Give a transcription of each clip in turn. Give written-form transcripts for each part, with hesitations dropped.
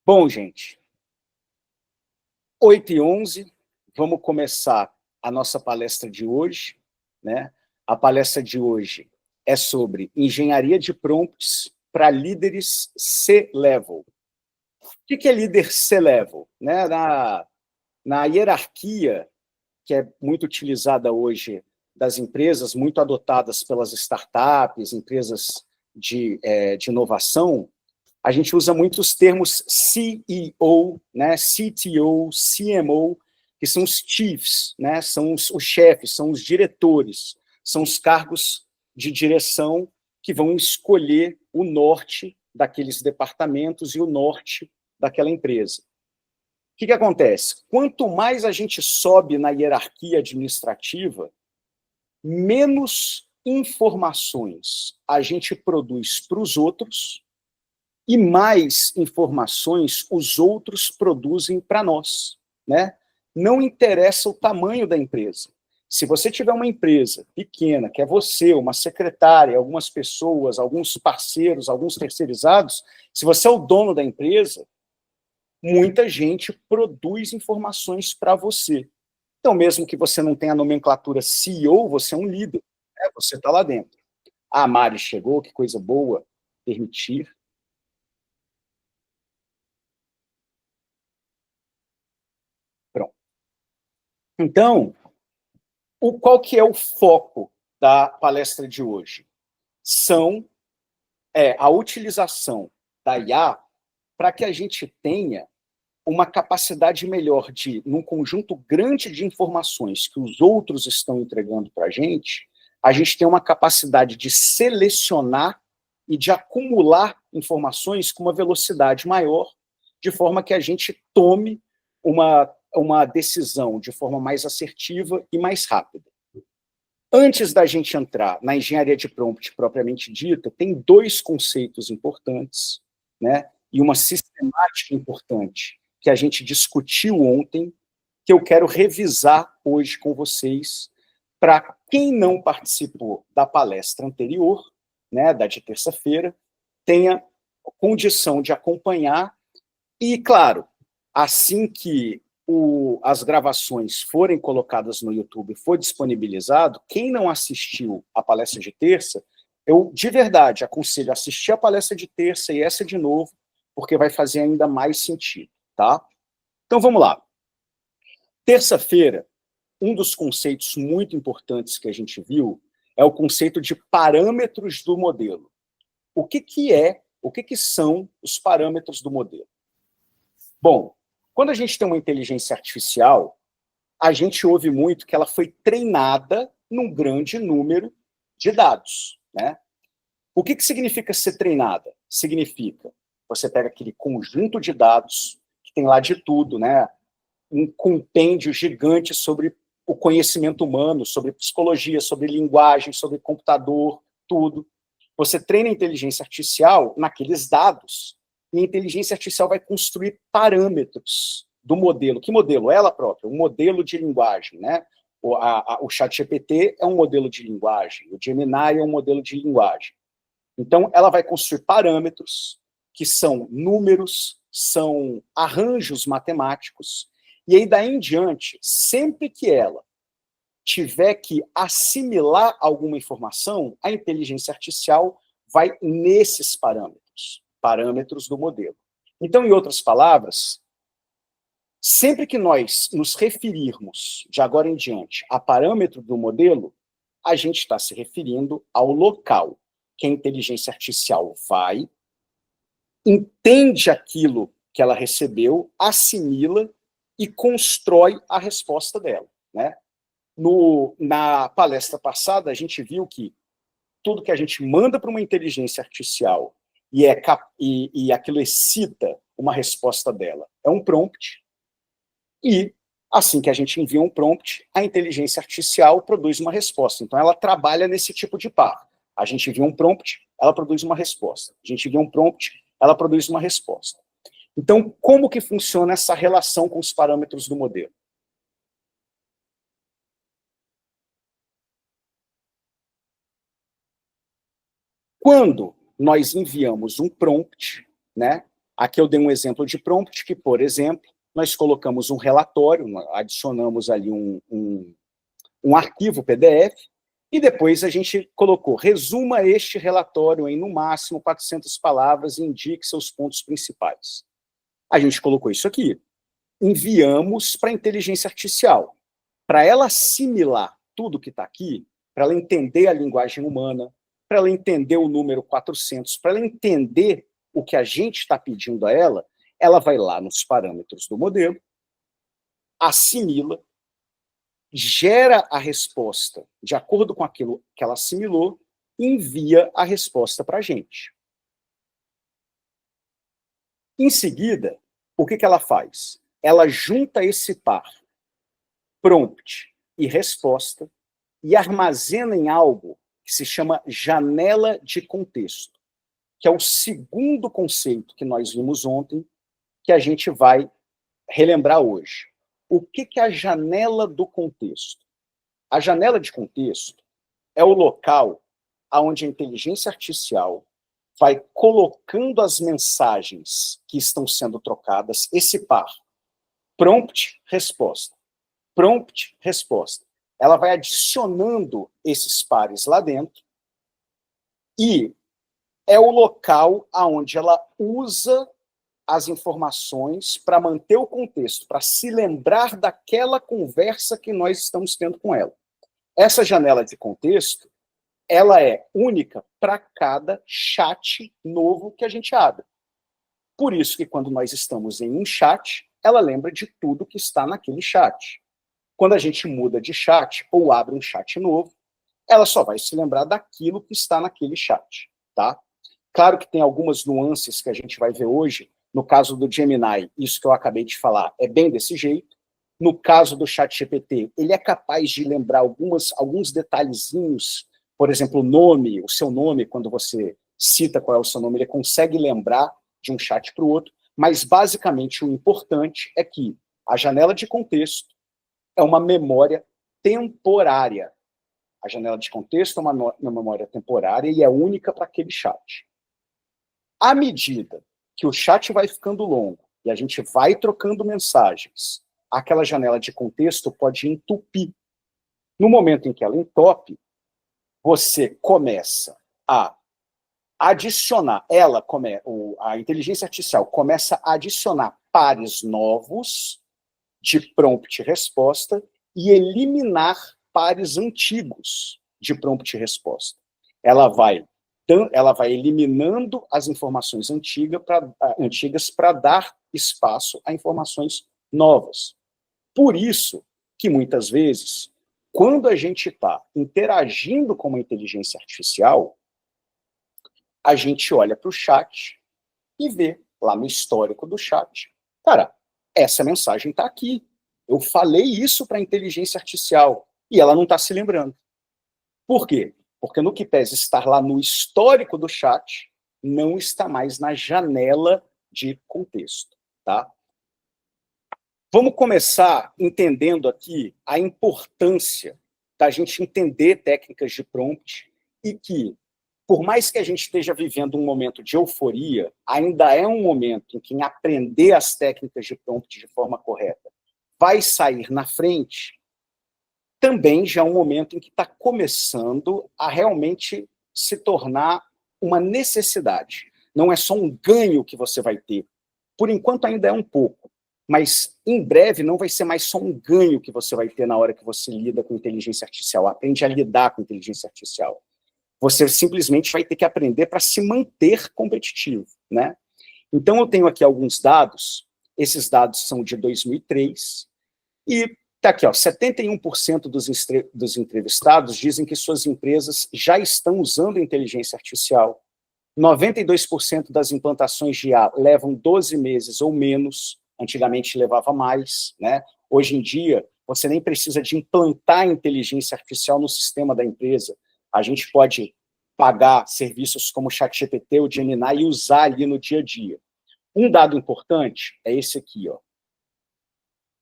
Bom, gente, 8h11, vamos começar a nossa palestra de hoje, né? A palestra de hoje é sobre engenharia de prompts para líderes C-level. O que é líder C-level? Né? Na hierarquia, que é muito utilizada hoje das empresas, muito adotadas pelas startups, empresas de inovação, a gente usa muito os termos CEO, né, CTO, CMO, que são os chiefs, né, são os chefes, são os diretores, são os cargos de direção que vão escolher o norte daqueles departamentos e o norte daquela empresa. O que acontece? Quanto mais a gente sobe na hierarquia administrativa, menos informações a gente produz para os outros e mais informações os outros produzem para nós, né? Não interessa o tamanho da empresa. Se você tiver uma empresa pequena, que é você, uma secretária, algumas pessoas, alguns parceiros, alguns terceirizados, se você é o dono da empresa, muita gente produz informações para você. Então, mesmo que você não tenha a nomenclatura CEO, você é um líder, né? Você está lá dentro. A Mari chegou, que coisa boa, permitir. Pronto. Então, qual que é o foco da palestra de hoje? A utilização da IA para que a gente tenha uma capacidade melhor de, num conjunto grande de informações que os outros estão entregando para a gente tem uma capacidade de selecionar e de acumular informações com uma velocidade maior, de forma que a gente tome uma decisão de forma mais assertiva e mais rápida. Antes da gente entrar na engenharia de prompt propriamente dita, tem dois conceitos importantes, né, e uma sistemática importante que a gente discutiu ontem, que eu quero revisar hoje com vocês, para quem não participou da palestra anterior, né, da de terça-feira, tenha condição de acompanhar e, claro, assim que as gravações forem colocadas no YouTube, for disponibilizado, quem não assistiu a palestra de terça, eu, de verdade, aconselho a assistir a palestra de terça e essa de novo, porque vai fazer ainda mais sentido, tá? Então, vamos lá. Terça-feira, um dos conceitos muito importantes que a gente viu é o conceito de parâmetros do modelo. O que são os parâmetros do modelo? Bom, quando a gente tem uma inteligência artificial, a gente ouve muito que ela foi treinada num grande número de dados, né? O que significa ser treinada? Significa, você pega aquele conjunto de dados, que tem lá de tudo, né? Um compêndio gigante sobre o conhecimento humano, sobre psicologia, sobre linguagem, sobre computador, tudo. Você treina a inteligência artificial naqueles dados, e a inteligência artificial vai construir parâmetros do modelo. Que modelo? Ela própria, um modelo de linguagem, né? O ChatGPT é um modelo de linguagem, o Gemini é um modelo de linguagem. Então, ela vai construir parâmetros que são números, são arranjos matemáticos, e aí daí em diante, sempre que ela tiver que assimilar alguma informação, a inteligência artificial vai nesses parâmetros do modelo. Então, em outras palavras, sempre que nós nos referirmos, de agora em diante, a parâmetro do modelo, a gente está se referindo ao local que a inteligência artificial vai, entende aquilo que ela recebeu, assimila e constrói a resposta dela, né? Na palestra passada, a gente viu que tudo que a gente manda para uma inteligência artificial e aquilo excita uma resposta dela é um prompt, e assim que a gente envia um prompt, a inteligência artificial produz uma resposta. Então, ela trabalha nesse tipo de par. A gente envia um prompt, ela produz uma resposta. A gente envia um prompt, ela produz uma resposta. Então, como que funciona essa relação com os parâmetros do modelo? Quando nós enviamos um prompt, né, Aqui eu dei um exemplo de prompt que, por exemplo, nós colocamos um relatório, adicionamos ali um arquivo PDF, e depois a gente colocou, resuma este relatório em, no máximo, 400 palavras e indique seus pontos principais. A gente colocou isso aqui. Enviamos para a inteligência artificial. Para ela assimilar tudo que está aqui, para ela entender a linguagem humana, para ela entender o número 400, para ela entender o que a gente está pedindo a ela vai lá nos parâmetros do modelo, assimila, gera a resposta de acordo com aquilo que ela assimilou e envia a resposta para a gente. Em seguida, o que ela faz? Ela junta esse par, prompt e resposta, e armazena em algo que se chama janela de contexto, que é o segundo conceito que nós vimos ontem, que a gente vai relembrar hoje. O que é a janela do contexto? A janela de contexto é o local onde a inteligência artificial vai colocando as mensagens que estão sendo trocadas, esse par, prompt, resposta. Prompt, resposta. Ela vai adicionando esses pares lá dentro e é o local onde ela usa as informações para manter o contexto, para se lembrar daquela conversa que nós estamos tendo com ela. Essa janela de contexto, ela é única para cada chat novo que a gente abre. Por isso que quando nós estamos em um chat, ela lembra de tudo que está naquele chat. Quando a gente muda de chat ou abre um chat novo, ela só vai se lembrar daquilo que está naquele chat, tá? Claro que tem algumas nuances que a gente vai ver hoje. No caso do Gemini, isso que eu acabei de falar é bem desse jeito. No caso do ChatGPT, ele é capaz de lembrar alguns detalhezinhos, por exemplo, o nome, o seu nome, quando você cita qual é o seu nome, ele consegue lembrar de um chat para o outro, mas basicamente o importante é que a janela de contexto é uma memória temporária. A janela de contexto é uma memória temporária e é única para aquele chat. À medida que o chat vai ficando longo e a gente vai trocando mensagens, aquela janela de contexto pode entupir. No momento em que ela entope, você começa a adicionar, a inteligência artificial começa a adicionar pares novos de prompt e resposta e eliminar pares antigos de prompt e resposta. Ela vai eliminando as informações antigas para dar espaço a informações novas. Por isso que, muitas vezes, quando a gente está interagindo com uma inteligência artificial, a gente olha para o chat e vê lá no histórico do chat, cara, essa mensagem está aqui. Eu falei isso para a inteligência artificial e ela não está se lembrando. Por quê? Porque no que pese estar lá no histórico do chat, não está mais na janela de contexto, tá? Vamos começar entendendo aqui a importância da gente entender técnicas de prompt e que, por mais que a gente esteja vivendo um momento de euforia, ainda é um momento em que aprender as técnicas de prompt de forma correta vai sair na frente. Também já é um momento em que está começando a realmente se tornar uma necessidade. Não é só um ganho que você vai ter. Por enquanto ainda é um pouco, mas em breve não vai ser mais só um ganho que você vai ter na hora que você lida com inteligência artificial, aprende a lidar com inteligência artificial. Você simplesmente vai ter que aprender para se manter competitivo, né? Então eu tenho aqui alguns dados, esses dados são de 2003, e tá aqui, ó, 71% dos entrevistados dizem que suas empresas já estão usando inteligência artificial. 92% das implantações de IA levam 12 meses ou menos, antigamente levava mais, né? Hoje em dia, você nem precisa de implantar inteligência artificial no sistema da empresa. A gente pode pagar serviços como o ChatGPT, o Gemini e usar ali no dia a dia. Um dado importante é esse aqui, ó.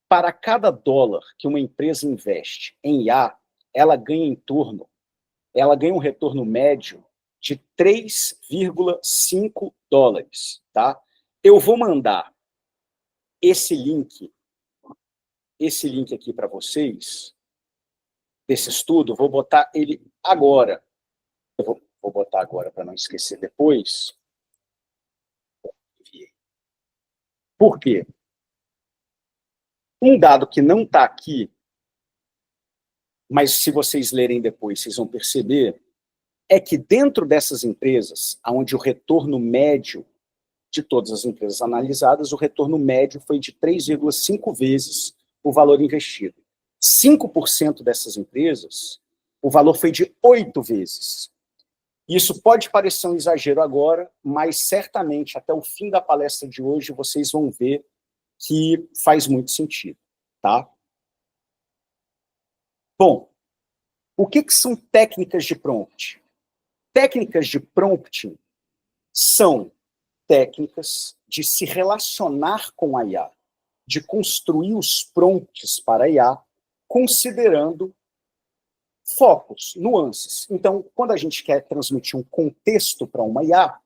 Para cada dólar que uma empresa investe em IA, ela ganha um retorno médio de 3,5 dólares, tá? Eu vou mandar esse link aqui para vocês, desse estudo, vou botar ele agora. Eu vou botar agora para não esquecer depois. Por quê? Um dado que não está aqui, mas se vocês lerem depois, vocês vão perceber, é que dentro dessas empresas, onde o retorno médio de todas as empresas analisadas, o retorno médio foi de 3,5 vezes o valor investido. 5% dessas empresas, o valor foi de 8 vezes. Isso pode parecer um exagero agora, mas certamente até o fim da palestra de hoje vocês vão ver que faz muito sentido, tá? Bom, o que são técnicas de prompt? Técnicas de prompting são técnicas de se relacionar com a IA, de construir os prompts para a IA, considerando focos, nuances. Então, quando a gente quer transmitir um contexto para uma IA,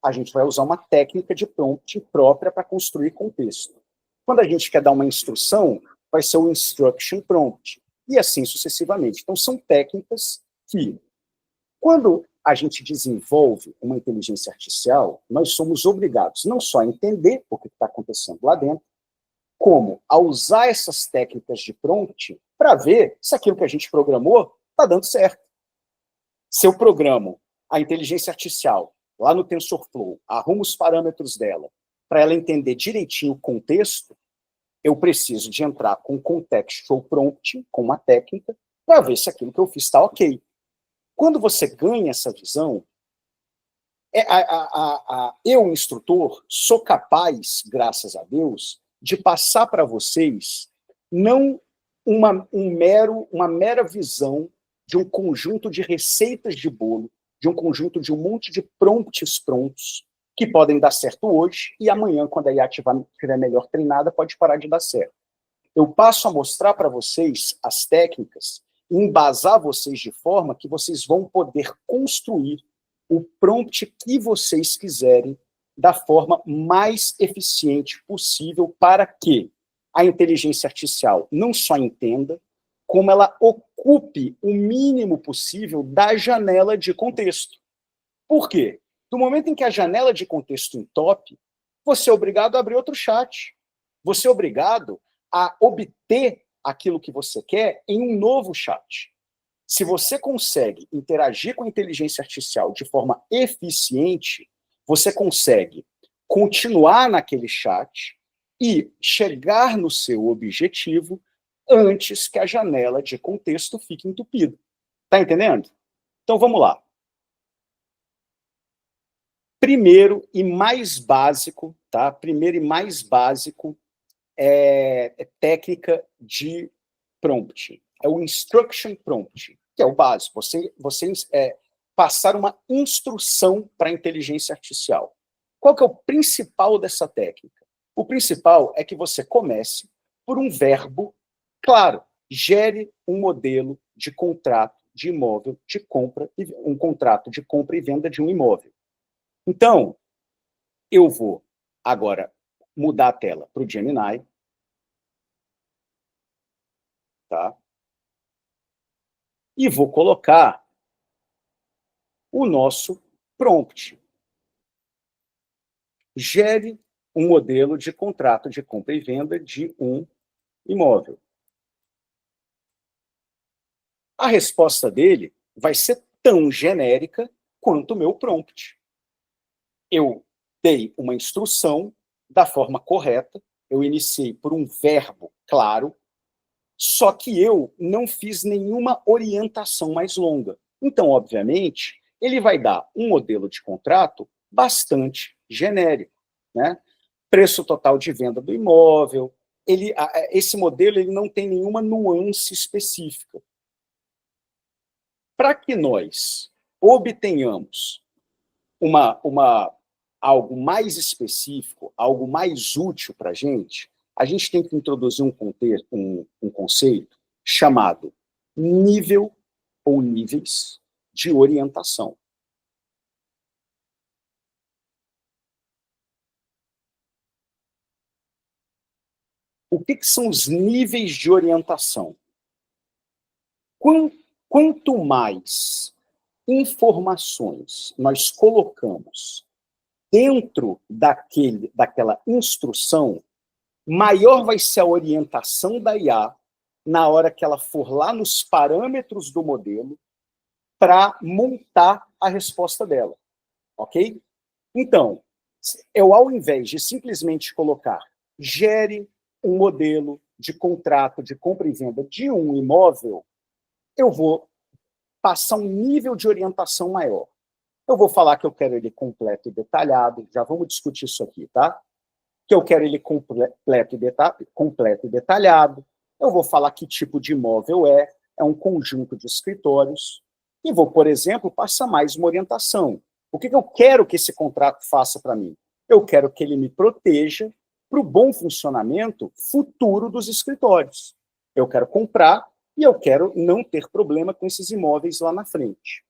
a gente vai usar uma técnica de prompt própria para construir contexto. Quando a gente quer dar uma instrução, vai ser o instruction prompt, e assim sucessivamente. Então, são técnicas que, quando a gente desenvolve uma inteligência artificial, nós somos obrigados não só a entender o que está acontecendo lá dentro, como a usar essas técnicas de prompt para ver se aquilo que a gente programou está dando certo. Se eu programo a inteligência artificial lá no TensorFlow, arrumo os parâmetros dela, para ela entender direitinho o contexto, eu preciso de entrar com contextual prompt, com uma técnica, para ver se aquilo que eu fiz está ok. Quando você ganha essa visão, eu, instrutor, sou capaz, graças a Deus, de passar para vocês não uma mera visão de um conjunto de receitas de bolo, de um conjunto de um monte de prompts prontos, que podem dar certo hoje, e amanhã, quando a IA estiver melhor treinada, pode parar de dar certo. Eu passo a mostrar para vocês as técnicas e embasar vocês de forma que vocês vão poder construir o prompt que vocês quiserem da forma mais eficiente possível para que a inteligência artificial não só entenda, como ela ocupe o mínimo possível da janela de contexto. Por quê? Do momento em que a janela de contexto entope, você é obrigado a abrir outro chat. Você é obrigado a obter aquilo que você quer em um novo chat. Se você consegue interagir com a inteligência artificial de forma eficiente, você consegue continuar naquele chat e chegar no seu objetivo antes que a janela de contexto fique entupida. Tá entendendo? Então vamos lá. Primeiro e mais básico, tá? Primeiro e mais básico é técnica de prompt. É o instruction prompt, que é o básico. Você passar uma instrução para a inteligência artificial. Qual que é o principal dessa técnica? O principal é que você comece por um verbo claro. Gere um modelo de contrato de imóvel de compra, um contrato de compra e venda de um imóvel. Então, eu vou agora mudar a tela para o Gemini. Tá? E vou colocar o nosso prompt. Gere um modelo de contrato de compra e venda de um imóvel. A resposta dele vai ser tão genérica quanto o meu prompt. Eu dei uma instrução da forma correta, eu iniciei por um verbo claro, só que eu não fiz nenhuma orientação mais longa. Então, obviamente, ele vai dar um modelo de contrato bastante genérico, né? Preço total de venda do imóvel. Esse modelo ele não tem nenhuma nuance específica. Para que nós obtenhamos algo mais específico, algo mais útil para a gente tem que introduzir um conceito chamado nível ou níveis de orientação. O que são os níveis de orientação? Quanto mais informações nós colocamos dentro daquela instrução, maior vai ser a orientação da IA na hora que ela for lá nos parâmetros do modelo para montar a resposta dela, ok? Então, eu, ao invés de simplesmente colocar gere um modelo de contrato de compra e venda de um imóvel, eu vou passar um nível de orientação maior. Eu vou falar que eu quero ele completo e detalhado, já vamos discutir isso aqui, tá? Que eu quero ele completo e detalhado. Eu vou falar que tipo de imóvel é um conjunto de escritórios. E vou, por exemplo, passar mais uma orientação. O que eu quero que esse contrato faça para mim? Eu quero que ele me proteja para o bom funcionamento futuro dos escritórios. Eu quero comprar e eu quero não ter problema com esses imóveis lá na frente.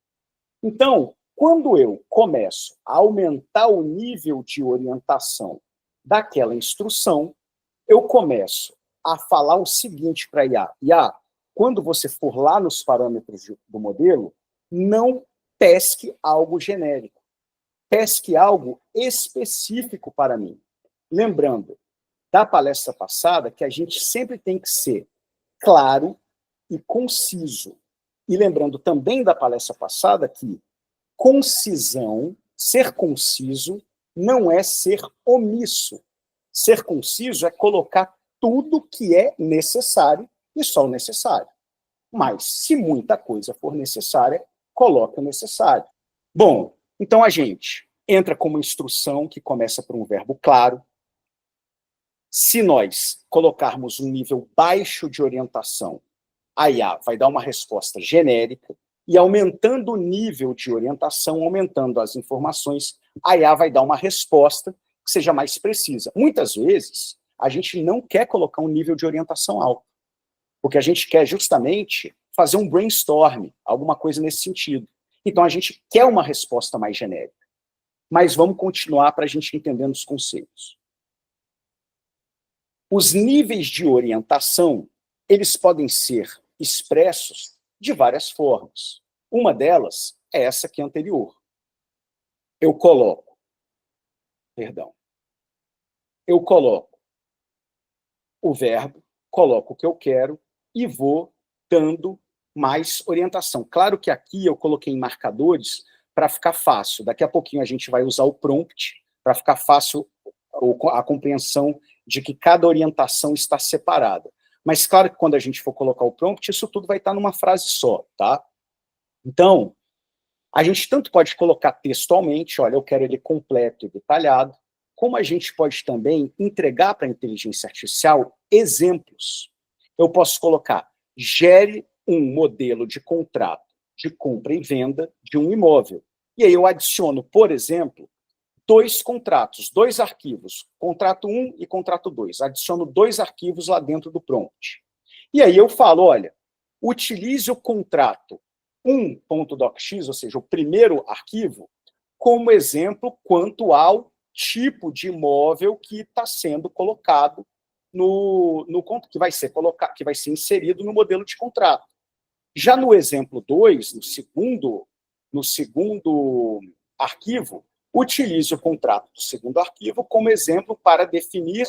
Então, quando eu começo a aumentar o nível de orientação daquela instrução, eu começo a falar o seguinte para a IA. IA, quando você for lá nos parâmetros do modelo, não pesque algo genérico. Pesque algo específico para mim. Lembrando da palestra passada que a gente sempre tem que ser claro e conciso. E lembrando também da palestra passada que concisão, ser conciso, não é ser omisso. Ser conciso é colocar tudo que é necessário e só o necessário. Mas, se muita coisa for necessária, coloca o necessário. Bom, então a gente entra com uma instrução que começa por um verbo claro. Se nós colocarmos um nível baixo de orientação, a IA vai dar uma resposta genérica, e aumentando o nível de orientação, aumentando as informações, a IA vai dar uma resposta que seja mais precisa. Muitas vezes, a gente não quer colocar um nível de orientação alto, porque a gente quer justamente fazer um brainstorm, alguma coisa nesse sentido. Então, a gente quer uma resposta mais genérica. Mas vamos continuar para a gente entender os conceitos. Os níveis de orientação, eles podem ser expressos de várias formas. Uma delas é essa aqui anterior. Eu coloco o verbo, coloco o que eu quero e vou dando mais orientação. Claro que aqui eu coloquei em marcadores para ficar fácil. Daqui a pouquinho a gente vai usar o prompt para ficar fácil a compreensão de que cada orientação está separada. Mas claro que quando a gente for colocar o prompt, isso tudo vai estar numa frase só, tá? Então, a gente tanto pode colocar textualmente, olha, eu quero ele completo e detalhado, como a gente pode também entregar para a inteligência artificial exemplos. Eu posso colocar, gere um modelo de contrato de compra e venda de um imóvel. E aí eu adiciono, por exemplo, 2 contratos, 2 arquivos, contrato 1 e contrato 2. Adiciono 2 arquivos lá dentro do prompt. E aí eu falo, olha, utilize o contrato 1.docx, ou seja, o primeiro arquivo, como exemplo quanto ao tipo de imóvel que está sendo colocado que vai ser inserido no modelo de contrato. Já no exemplo 2, no segundo arquivo, utilize o contrato do segundo arquivo como exemplo para definir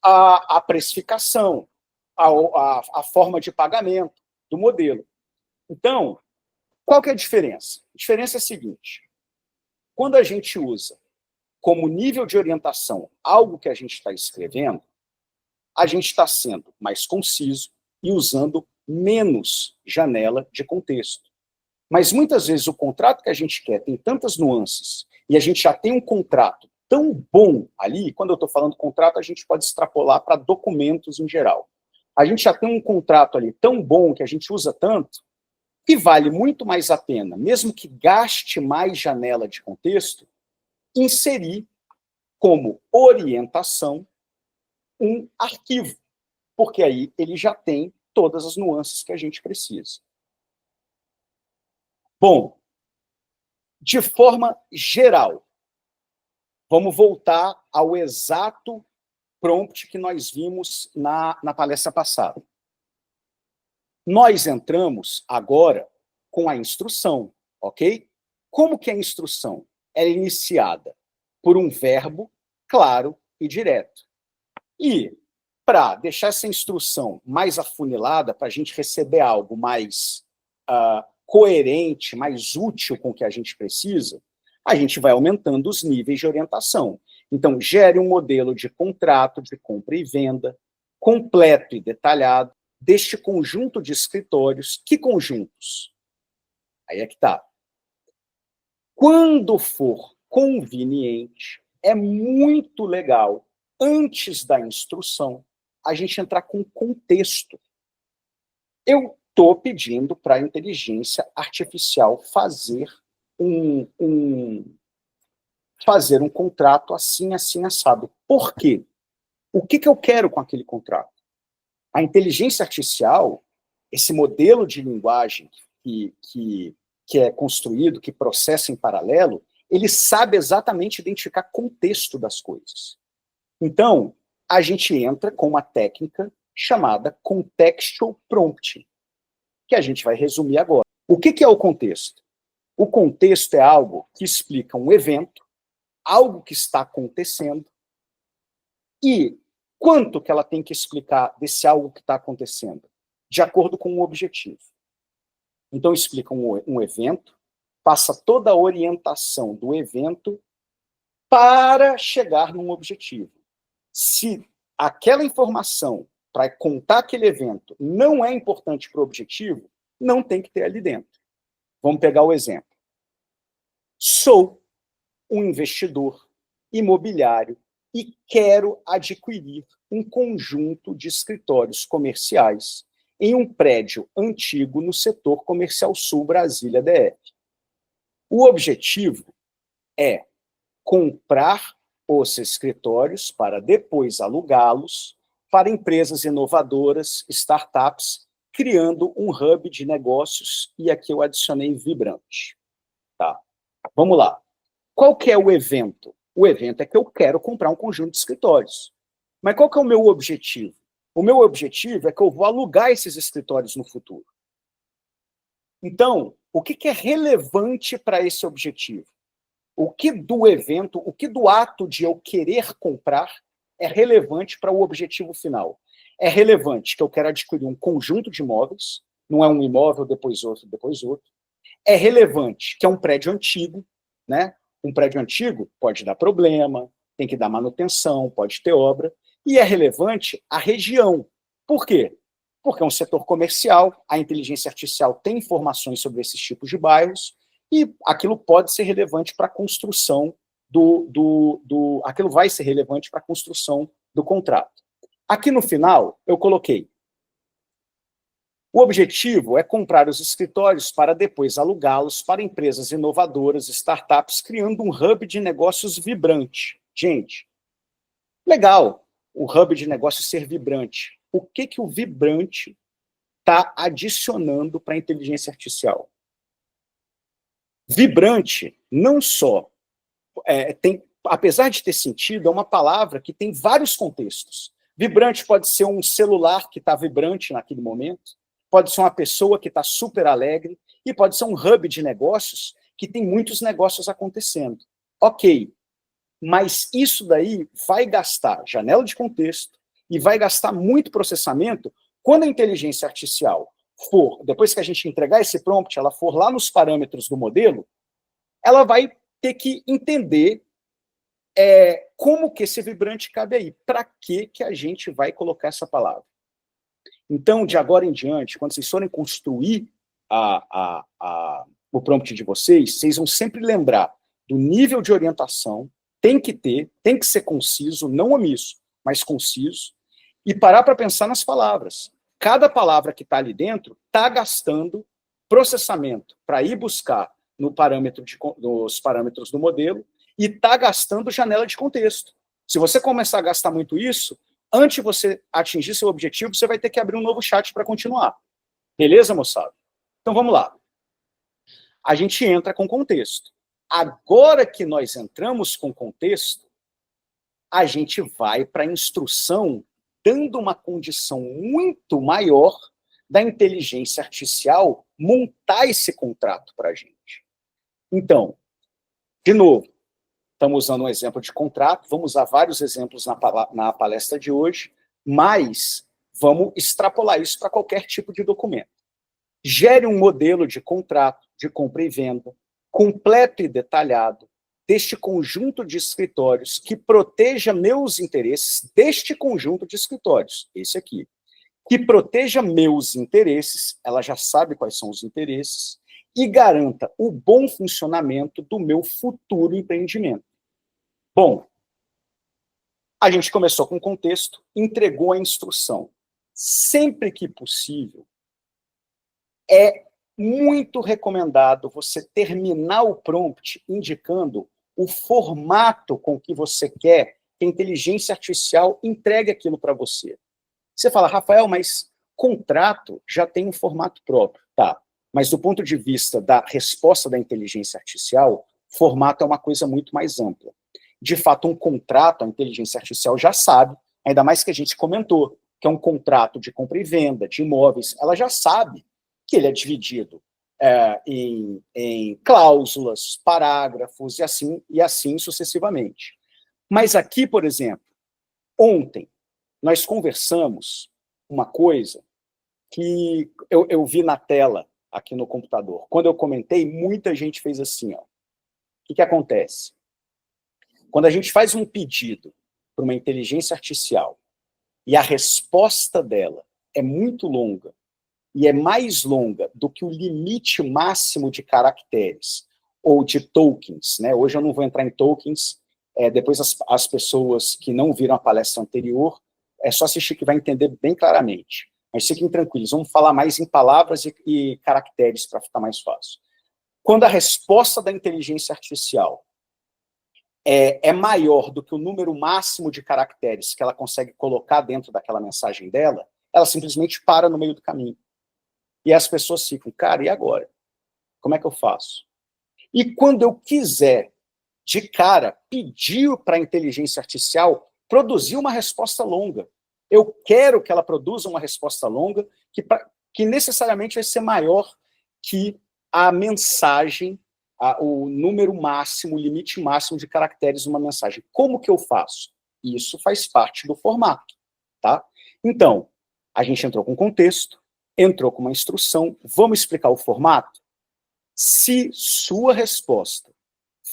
a precificação, a forma de pagamento do modelo. Então, qual que é a diferença? A diferença é a seguinte: quando a gente usa como nível de orientação algo que a gente está escrevendo, a gente está sendo mais conciso e usando menos janela de contexto. Mas muitas vezes o contrato que a gente quer tem tantas nuances e a gente já tem um contrato tão bom ali, quando eu estou falando contrato, a gente pode extrapolar para documentos em geral. A gente já tem um contrato ali tão bom que a gente usa tanto que vale muito mais a pena, mesmo que gaste mais janela de contexto, inserir como orientação um arquivo, porque aí ele já tem todas as nuances que a gente precisa. Bom, de forma geral, vamos voltar ao exato prompt que nós vimos na palestra passada. Nós entramos agora com a instrução, ok? Como que é a instrução? Ela é iniciada por um verbo claro e direto. E, para deixar essa instrução mais afunilada, para a gente receber algo mais coerente, mais útil com o que a gente precisa, a gente vai aumentando os níveis de orientação. Então, gere um modelo de contrato de compra e venda, completo e detalhado, deste conjunto de escritórios. Que conjuntos? Aí é que está. Quando for conveniente, é muito legal, antes da instrução, a gente entrar com contexto. Eu estou pedindo para a inteligência artificial fazer fazer um contrato assim, assim, assado. Por quê? O que eu quero com aquele contrato? A inteligência artificial, esse modelo de linguagem que é construído, que processa em paralelo, ele sabe exatamente identificar contexto das coisas. Então, a gente entra com uma técnica chamada Contextual Prompting, que a gente vai resumir agora. O que é o contexto? O contexto é algo que explica um evento, algo que está acontecendo, e quanto que ela tem que explicar desse algo que está acontecendo? De acordo com o objetivo. Então, explica um evento, passa toda a orientação do evento para chegar num objetivo. Se aquela informação para contar aquele evento não é importante para o objetivo, não tem que ter ali dentro. Vamos pegar o exemplo. Sou um investidor imobiliário e quero adquirir um conjunto de escritórios comerciais em um prédio antigo no setor comercial sul Brasília DF. O objetivo é comprar os escritórios para depois alugá-los para empresas inovadoras, startups, criando um hub de negócios, e aqui eu adicionei vibrante. Tá? Vamos lá. Qual que é o evento? O evento é que eu quero comprar um conjunto de escritórios. Mas qual que é o meu objetivo? O meu objetivo é que eu vou alugar esses escritórios no futuro. Então, o que é relevante para esse objetivo? O que do evento, o que do ato de eu querer comprar é relevante para o objetivo final? É relevante que eu quero adquirir um conjunto de imóveis, não é um imóvel, depois outro, depois outro. É relevante que é um prédio antigo, né? Um prédio antigo pode dar problema, tem que dar manutenção, pode ter obra. E é relevante a região. Por quê? Porque é um setor comercial, a inteligência artificial tem informações sobre esses tipos de bairros, e aquilo pode ser relevante para a construção aquilo vai ser relevante para a construção do contrato. Aqui no final, eu coloquei: o objetivo é comprar os escritórios para depois alugá-los para empresas inovadoras, startups, criando um hub de negócios vibrante. Gente, legal o hub de negócios ser vibrante. O que o vibrante está adicionando para a inteligência artificial? Vibrante não só apesar de ter sentido, é uma palavra que tem vários contextos. Vibrante pode ser um celular que está vibrante naquele momento, pode ser uma pessoa que está super alegre, e pode ser um hub de negócios que tem muitos negócios acontecendo. Ok, mas isso daí vai gastar janela de contexto e vai gastar muito processamento quando a inteligência artificial for, depois que a gente entregar esse prompt, ela for lá nos parâmetros do modelo, ela vai ter que entender como que esse vibrante cabe aí. Para que a gente vai colocar essa palavra? Então, de agora em diante, quando vocês forem construir o prompt de vocês vão sempre lembrar do nível de orientação, tem que ser conciso, não omisso, mas conciso, e parar para pensar nas palavras. Cada palavra que está ali dentro está gastando processamento para ir buscar nos parâmetros do modelo, e está gastando janela de contexto. Se você começar a gastar muito isso, antes de você atingir seu objetivo, você vai ter que abrir um novo chat para continuar. Beleza, moçada? Então vamos lá. A gente entra com contexto. Agora que nós entramos com contexto, a gente vai para a instrução dando uma condição muito maior da inteligência artificial montar esse contrato para a gente. Então, de novo, estamos usando um exemplo de contrato, vamos usar vários exemplos na palestra de hoje, mas vamos extrapolar isso para qualquer tipo de documento. Gere um modelo de contrato de compra e venda, completo e detalhado, deste conjunto de escritórios que proteja meus interesses deste conjunto de escritórios, esse aqui, que proteja meus interesses, ela já sabe quais são os interesses, e garanta o bom funcionamento do meu futuro empreendimento. Bom, a gente começou com o contexto, entregou a instrução. Sempre que possível, é muito recomendado você terminar o prompt indicando o formato com que você quer que a inteligência artificial entregue aquilo para você. Você fala, Rafael, mas contrato já tem um formato próprio. Tá, mas do ponto de vista da resposta da inteligência artificial, formato é uma coisa muito mais ampla. De fato, um contrato, a inteligência artificial já sabe, ainda mais que a gente comentou, que é um contrato de compra e venda, de imóveis, ela já sabe que ele é dividido em cláusulas, parágrafos e assim sucessivamente. Mas aqui, por exemplo, ontem, nós conversamos uma coisa que eu vi na tela aqui no computador. Quando eu comentei, muita gente fez assim, ó. O que acontece? Quando a gente faz um pedido para uma inteligência artificial e a resposta dela é muito longa, e é mais longa do que o limite máximo de caracteres, ou de tokens, né? Hoje eu não vou entrar em tokens, depois as pessoas que não viram a palestra anterior, é só assistir que vai entender bem claramente. Mas fiquem tranquilos, vamos falar mais em palavras e caracteres para ficar mais fácil. Quando a resposta da inteligência artificial é maior do que o número máximo de caracteres que ela consegue colocar dentro daquela mensagem dela, ela simplesmente para no meio do caminho. E as pessoas ficam, cara, e agora? Como é que eu faço? E quando eu quiser, de cara, pedir para a inteligência artificial produzir uma resposta longa, eu quero que ela produza uma resposta longa que necessariamente vai ser maior que a mensagem, o número máximo, o limite máximo de caracteres de uma mensagem. Como que eu faço? Isso faz parte do formato, tá? Então, a gente entrou com contexto, entrou com uma instrução, vamos explicar o formato? Se sua resposta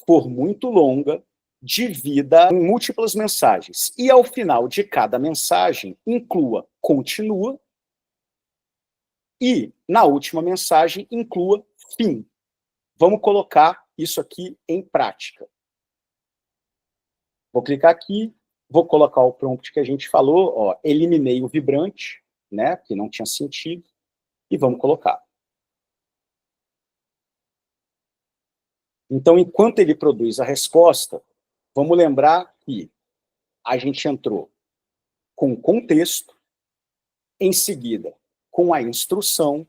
for muito longa, divida em múltiplas mensagens. E ao final de cada mensagem, inclua continua e, na última mensagem, inclua fim. Vamos colocar isso aqui em prática. Vou clicar aqui, vou colocar o prompt que a gente falou, ó, eliminei o vibrante, né, que não tinha sentido, e vamos colocar. Então, enquanto ele produz a resposta, vamos lembrar que a gente entrou com o contexto, em seguida, com a instrução,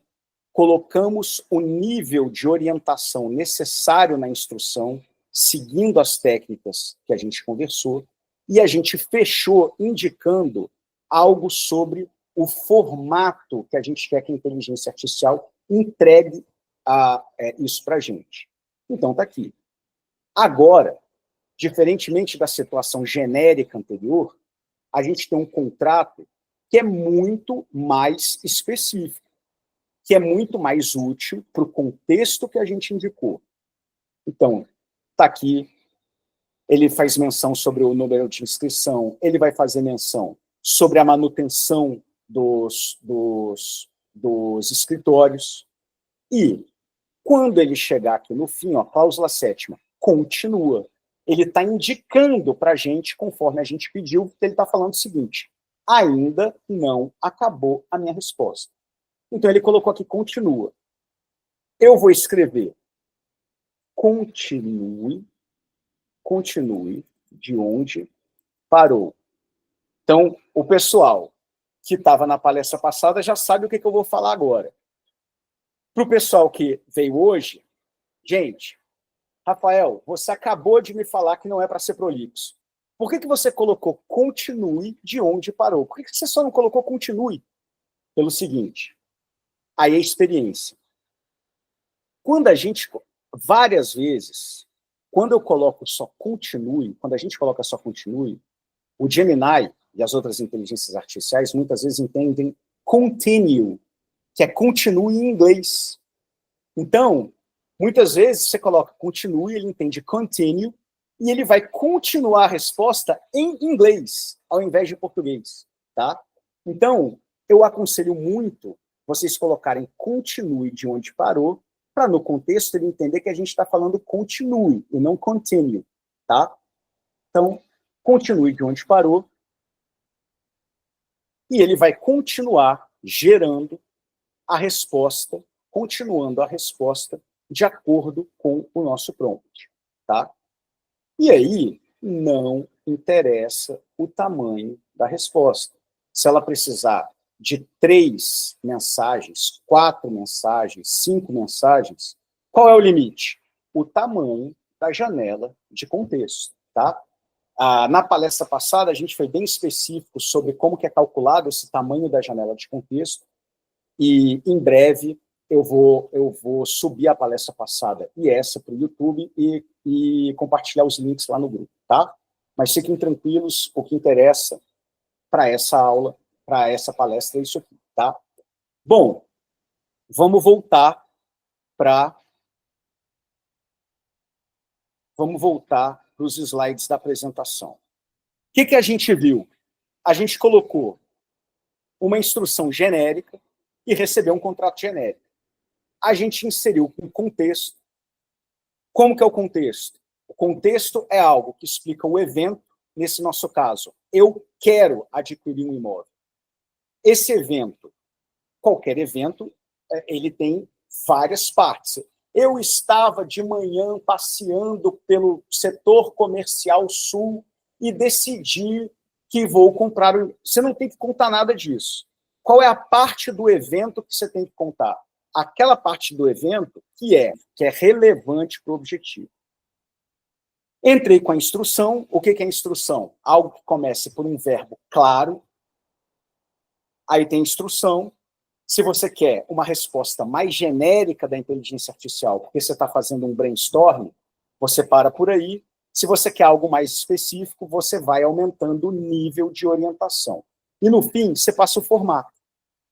colocamos o nível de orientação necessário na instrução, seguindo as técnicas que a gente conversou, e a gente fechou indicando algo sobre o formato que a gente quer que a inteligência artificial entregue isso para a gente. Então, está aqui. Agora, diferentemente da situação genérica anterior, a gente tem um contrato que é muito mais específico, que é muito mais útil para o contexto que a gente indicou. Então, está aqui, ele faz menção sobre o número de inscrição, ele vai fazer menção sobre a manutenção dos escritórios, e quando ele chegar aqui no fim, ó, cláusula 7ª, continua. Ele está indicando para a gente, conforme a gente pediu, que ele está falando o seguinte, ainda não acabou a minha resposta. Então, ele colocou aqui, continua. Eu vou escrever continue de onde parou. Então, o pessoal que estava na palestra passada já sabe o que eu vou falar agora. Para o pessoal que veio hoje, gente, Rafael, você acabou de me falar que não é para ser prolixo. Por que você colocou continue de onde parou? Por que você só não colocou continue? Pelo seguinte, aí é experiência. Quando a gente, várias vezes, quando eu coloco só continue, quando a gente coloca só continue, o Gemini e as outras inteligências artificiais muitas vezes entendem continue, que é continue em inglês. Então, muitas vezes você coloca continue, ele entende continue, e ele vai continuar a resposta em inglês, ao invés de português, tá? Então, eu aconselho muito vocês colocarem continue de onde parou, para no contexto ele entender que a gente está falando continue e não continue, tá? Então, continue de onde parou, e ele vai continuar gerando a resposta, continuando a resposta de acordo com o nosso prompt, tá? E aí, não interessa o tamanho da resposta. Se ela precisar de 3 mensagens, 4 mensagens, 5 mensagens, qual é o limite? O tamanho da janela de contexto, tá? Na palestra passada, a gente foi bem específico sobre como que é calculado esse tamanho da janela de contexto, e em breve eu vou subir a palestra passada e essa para o YouTube e compartilhar os links lá no grupo, tá? Mas fiquem tranquilos, o que interessa para essa aula, para essa palestra é isso aqui, tá? Bom, vamos voltar para os slides da apresentação. O que a gente viu? A gente colocou uma instrução genérica e recebeu um contrato genérico. A gente inseriu um contexto. Como que é o contexto? O contexto é algo que explica o evento, nesse nosso caso, eu quero adquirir um imóvel. Esse evento, qualquer evento, ele tem várias partes. Eu estava de manhã passeando pelo setor comercial sul e decidi que vou comprar. Você não tem que contar nada disso. Qual é a parte do evento que você tem que contar? Aquela parte do evento que é relevante para o objetivo. Entrei com a instrução. O que é a instrução? Algo que comece por um verbo claro. Aí tem instrução. Se você quer uma resposta mais genérica da inteligência artificial, porque você está fazendo um brainstorm, você para por aí. Se você quer algo mais específico, você vai aumentando o nível de orientação. E, no fim, você passa o formato.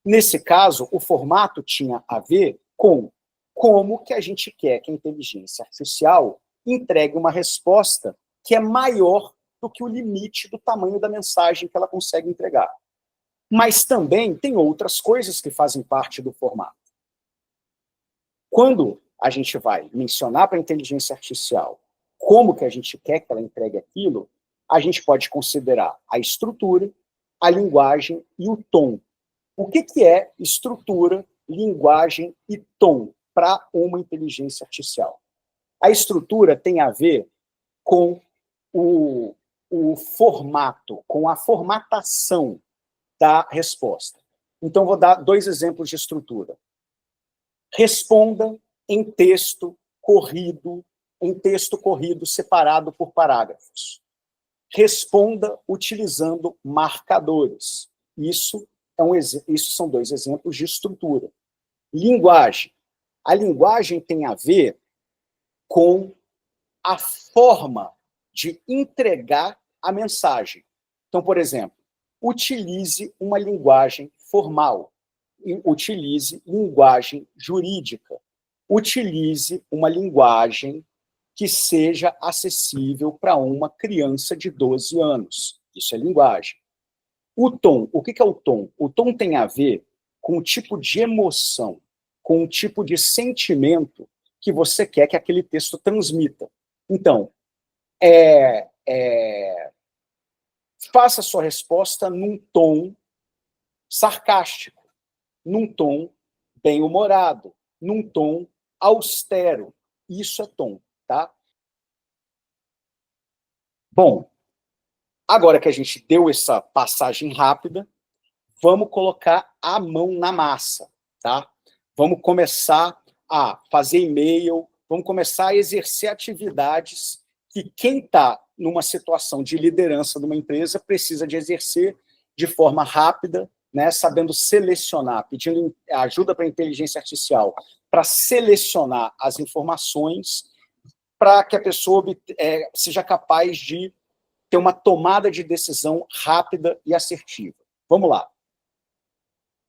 Nesse caso, o formato tinha a ver com como que a gente quer que a inteligência artificial entregue uma resposta que é maior do que o limite do tamanho da mensagem que ela consegue entregar. Mas também tem outras coisas que fazem parte do formato. Quando a gente vai mencionar para a inteligência artificial como que a gente quer que ela entregue aquilo, a gente pode considerar a estrutura, a linguagem e o tom. O que é estrutura, linguagem e tom para uma inteligência artificial? A estrutura tem a ver com o formato, com a formatação da resposta. Então, vou dar 2 exemplos de estrutura. Responda em texto corrido separado por parágrafos. Responda utilizando marcadores. Isso são 2 exemplos de estrutura. Linguagem. A linguagem tem a ver com a forma de entregar a mensagem. Então, por exemplo, utilize uma linguagem formal. Utilize linguagem jurídica. Utilize uma linguagem que seja acessível para uma criança de 12 anos. Isso é linguagem. O tom, o que é o tom? O tom tem a ver com o tipo de emoção, com o tipo de sentimento que você quer que aquele texto transmita. Então, faça a sua resposta num tom sarcástico, num tom bem-humorado, num tom austero. Isso é tom, tá? Bom, agora que a gente deu essa passagem rápida, vamos colocar a mão na massa, tá? Vamos começar a fazer e-mail, vamos começar a exercer atividades que quem está numa situação de liderança de uma empresa, precisa de exercer de forma rápida, né, sabendo selecionar, pedindo ajuda para a inteligência artificial para selecionar as informações para que a pessoa seja capaz de ter uma tomada de decisão rápida e assertiva. Vamos lá.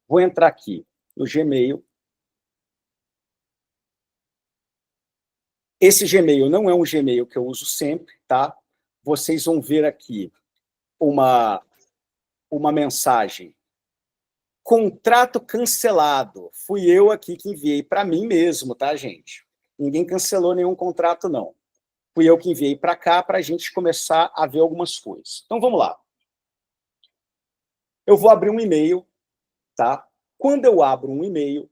Vou entrar aqui no Gmail. Esse Gmail não é um Gmail que eu uso sempre, tá? Vocês vão ver aqui uma mensagem. Contrato cancelado. Fui eu aqui que enviei para mim mesmo, tá, gente? Ninguém cancelou nenhum contrato, não. Fui eu que enviei para cá para a gente começar a ver algumas coisas. Então, vamos lá. Eu vou abrir um e-mail, tá? Quando eu abro um e-mail,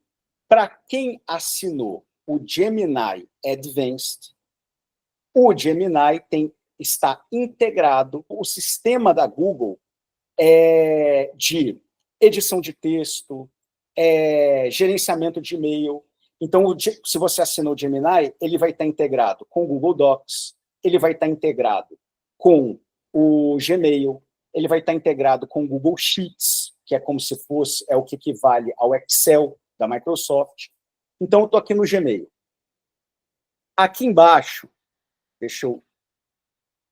para quem assinou o Gemini Advanced, o Gemini está integrado, o sistema da Google de edição de texto, gerenciamento de e-mail. Então, se você assinou o Gemini, ele vai estar integrado com o Google Docs, ele vai estar integrado com o Gmail, ele vai estar integrado com o Google Sheets, que é como se fosse, o que equivale ao Excel da Microsoft. Então, eu estou aqui no Gmail. Aqui embaixo, deixa eu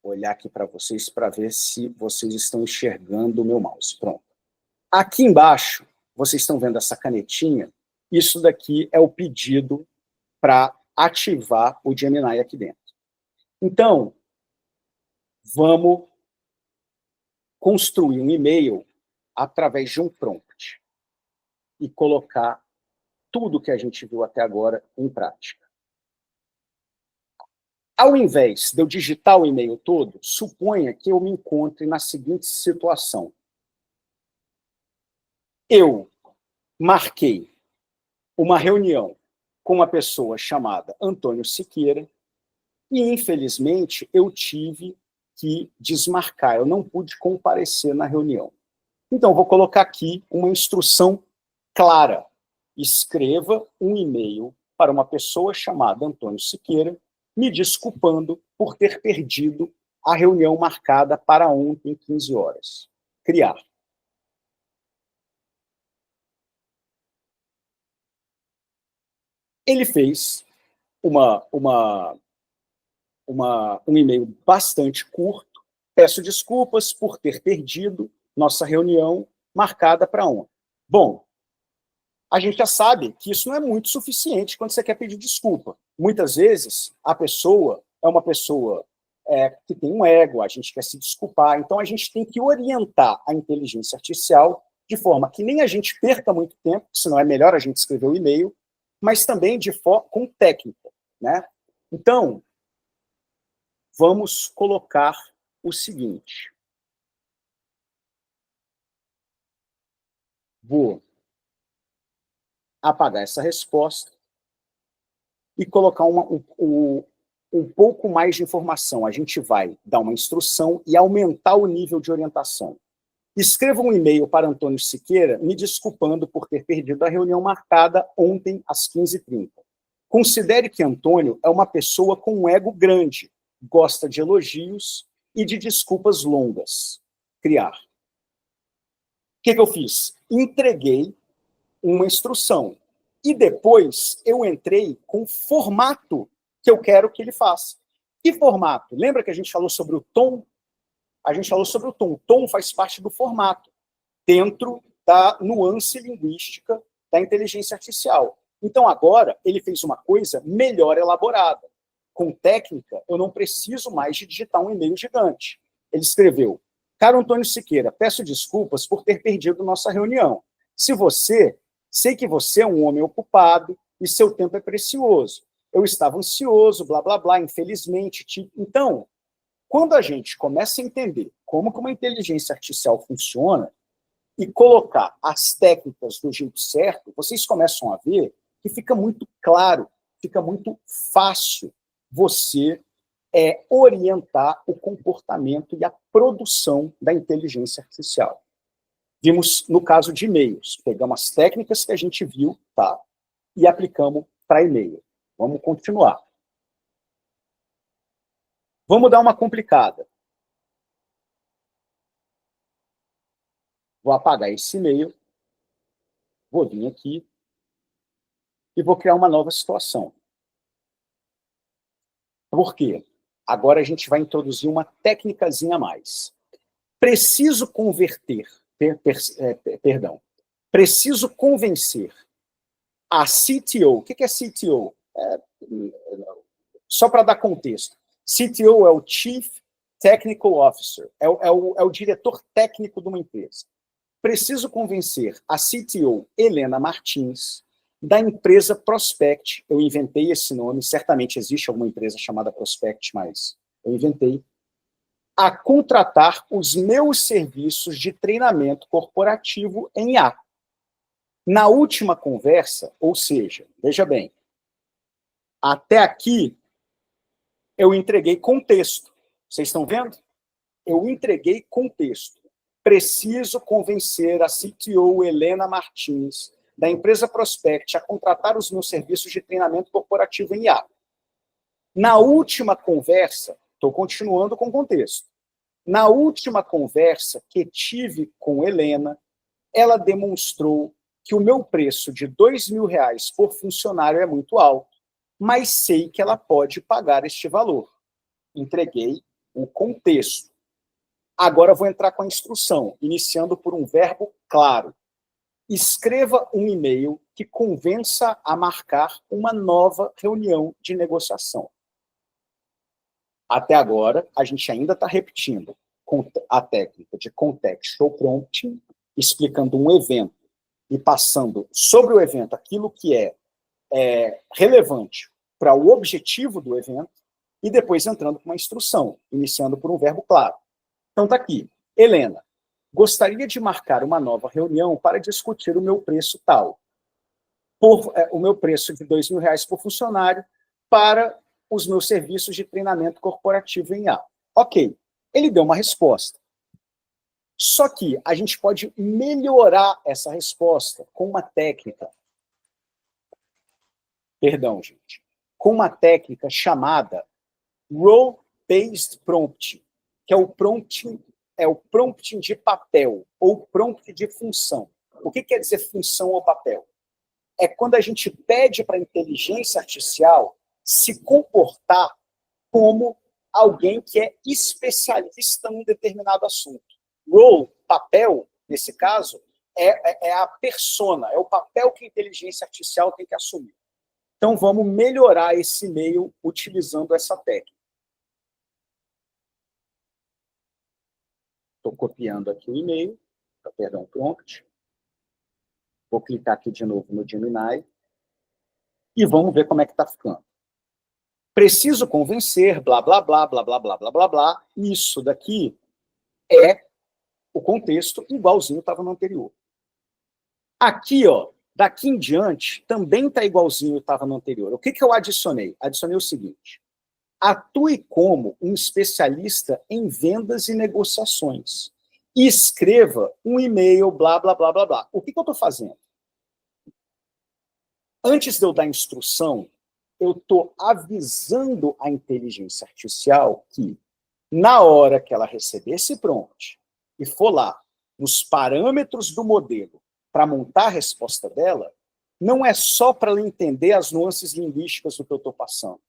olhar aqui para vocês para ver se vocês estão enxergando o meu mouse. Pronto. Aqui embaixo, vocês estão vendo essa canetinha? Isso daqui é o pedido para ativar o Gemini aqui dentro. Então, vamos construir um e-mail através de um prompt e colocar tudo que a gente viu até agora em prática. Ao invés de eu digitar o e-mail todo, suponha que eu me encontre na seguinte situação. Eu marquei uma reunião com uma pessoa chamada Antônio Siqueira e, infelizmente, eu tive que desmarcar. Eu não pude comparecer na reunião. Então, vou colocar aqui uma instrução clara. Escreva um e-mail para uma pessoa chamada Antônio Siqueira, me desculpando por ter perdido a reunião marcada para ontem, 15 horas. Criar. Ele fez um e-mail bastante curto. Peço desculpas por ter perdido nossa reunião marcada para ontem. Bom, a gente já sabe que isso não é muito suficiente quando você quer pedir desculpa. Muitas vezes, a pessoa é uma pessoa que tem um ego, a gente quer se desculpar, então a gente tem que orientar a inteligência artificial de forma que nem a gente perca muito tempo, senão é melhor a gente escrever o e-mail, mas também com técnica, né? Então, vamos colocar o seguinte. Vou apagar essa resposta e colocar um pouco mais de informação. A gente vai dar uma instrução e aumentar o nível de orientação. Escreva um e-mail para Antônio Siqueira me desculpando por ter perdido a reunião marcada ontem às 15h30. Considere que Antônio é uma pessoa com um ego grande, gosta de elogios e de desculpas longas. Criar. O que eu fiz? Entreguei uma instrução. E depois eu entrei com o formato que eu quero que ele faça. Que formato? Lembra que a gente falou sobre o tom? A gente falou sobre o tom. O tom faz parte do formato, dentro da nuance linguística da inteligência artificial. Então, agora, ele fez uma coisa melhor elaborada. Com técnica, eu não preciso mais de digitar um e-mail gigante. Ele escreveu: Caro Antônio Siqueira, peço desculpas por ter perdido nossa reunião. Sei que você é um homem ocupado e seu tempo é precioso. Eu estava ansioso, blá, blá, blá, infelizmente. Então, quando a gente começa a entender como que uma inteligência artificial funciona e colocar as técnicas do jeito certo, vocês começam a ver que fica muito claro, fica muito fácil você orientar o comportamento e a produção da inteligência artificial. Vimos no caso de e-mails, pegamos as técnicas que a gente viu, tá, e aplicamos para e-mail. Vamos continuar. Vamos dar uma complicada. Vou apagar esse e-mail, vou vir aqui e vou criar uma nova situação. Por quê? Agora a gente vai introduzir uma técnicazinha a mais. Preciso converter, preciso convencer a CTO. O que é CTO? Só para dar contexto. CTO é o Chief Technical Officer, é o diretor técnico de uma empresa. Preciso convencer a CTO Helena Martins, da empresa Prospect. Eu inventei esse nome, certamente existe alguma empresa chamada Prospect, mas eu inventei, a contratar os meus serviços de treinamento corporativo em IA. Na última conversa, ou seja, veja bem, até aqui eu entreguei contexto. Vocês estão vendo? Eu entreguei contexto. Preciso convencer a CTO Helena Martins, da empresa Prospect, a contratar os meus serviços de treinamento corporativo em IA. Na última conversa, estou continuando com o contexto. Na última conversa que tive com Helena, ela demonstrou que o meu preço de R$2.000 por funcionário é muito alto, mas sei que ela pode pagar este valor. Entreguei o contexto. Agora vou entrar com a instrução, iniciando por um verbo claro. Escreva um e-mail que convença a marcar uma nova reunião de negociação. Até agora, a gente ainda está repetindo a técnica de contextual prompting, explicando um evento e passando sobre o evento aquilo que é relevante para o objetivo do evento, e depois entrando com uma instrução, iniciando por um verbo claro. Então está aqui. Helena, gostaria de marcar uma nova reunião para discutir o meu preço tal. O meu preço de R$2.000 por funcionário para os meus serviços de treinamento corporativo em IA. Ok, ele deu uma resposta. Só que a gente pode melhorar essa resposta com uma técnica. Perdão, gente. Com uma técnica chamada Role-Based Prompting, que é o prompting de papel, ou prompt de função. O que quer dizer função ou papel? É quando a gente pede para a inteligência artificial se comportar como alguém que é especialista num determinado assunto. Role, papel, nesse caso, é a persona, é o papel que a inteligência artificial tem que assumir. Então, vamos melhorar esse e-mail utilizando essa técnica. Estou copiando aqui o e-mail, perdão, prompt. Vou clicar aqui de novo no Gemini e vamos ver como é que está ficando. Preciso convencer, blá, blá, blá, blá, blá, blá, blá, blá, blá. Isso daqui é o contexto igualzinho estava no anterior. Aqui, ó, daqui em diante, também está igualzinho estava no anterior. O que eu adicionei? Adicionei o seguinte. Atue como um especialista em vendas e negociações. E escreva um e-mail, blá, blá, blá, blá, blá. O que eu estou fazendo? Antes de eu dar instrução, eu estou avisando a inteligência artificial que, na hora que ela receber esse prompt e for lá, nos parâmetros do modelo, para montar a resposta dela, não é só para ela entender as nuances linguísticas do que eu estou passando.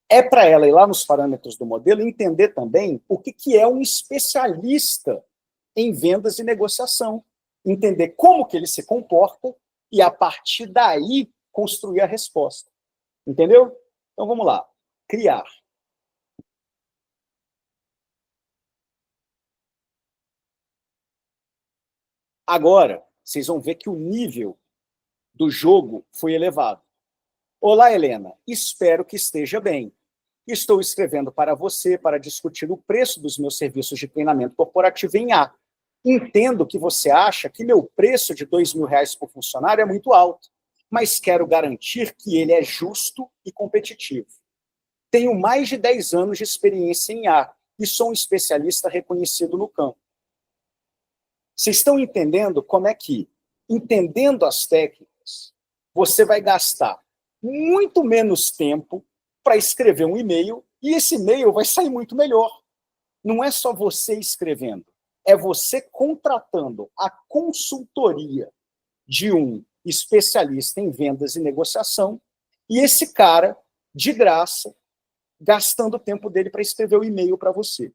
É para ela ir lá nos parâmetros do modelo e entender também o que é um especialista em vendas e negociação. Entender como que ele se comporta e, a partir daí, construir a resposta. Entendeu? Então, vamos lá. Criar. Agora, vocês vão ver que o nível do jogo foi elevado. Olá, Helena. Espero que esteja bem. Estou escrevendo para você para discutir o preço dos meus serviços de treinamento corporativo em IA. Entendo que você acha que meu preço de R$2.000 por funcionário é muito alto, mas quero garantir que ele é justo e competitivo. Tenho mais de 10 anos de experiência em IA e sou um especialista reconhecido no campo. Vocês estão entendendo como é que, entendendo as técnicas, você vai gastar muito menos tempo para escrever um e-mail, e esse e-mail vai sair muito melhor. Não é só você escrevendo, é você contratando a consultoria de um especialista em vendas e negociação, e esse cara, de graça, gastando o tempo dele para escrever o e-mail para você.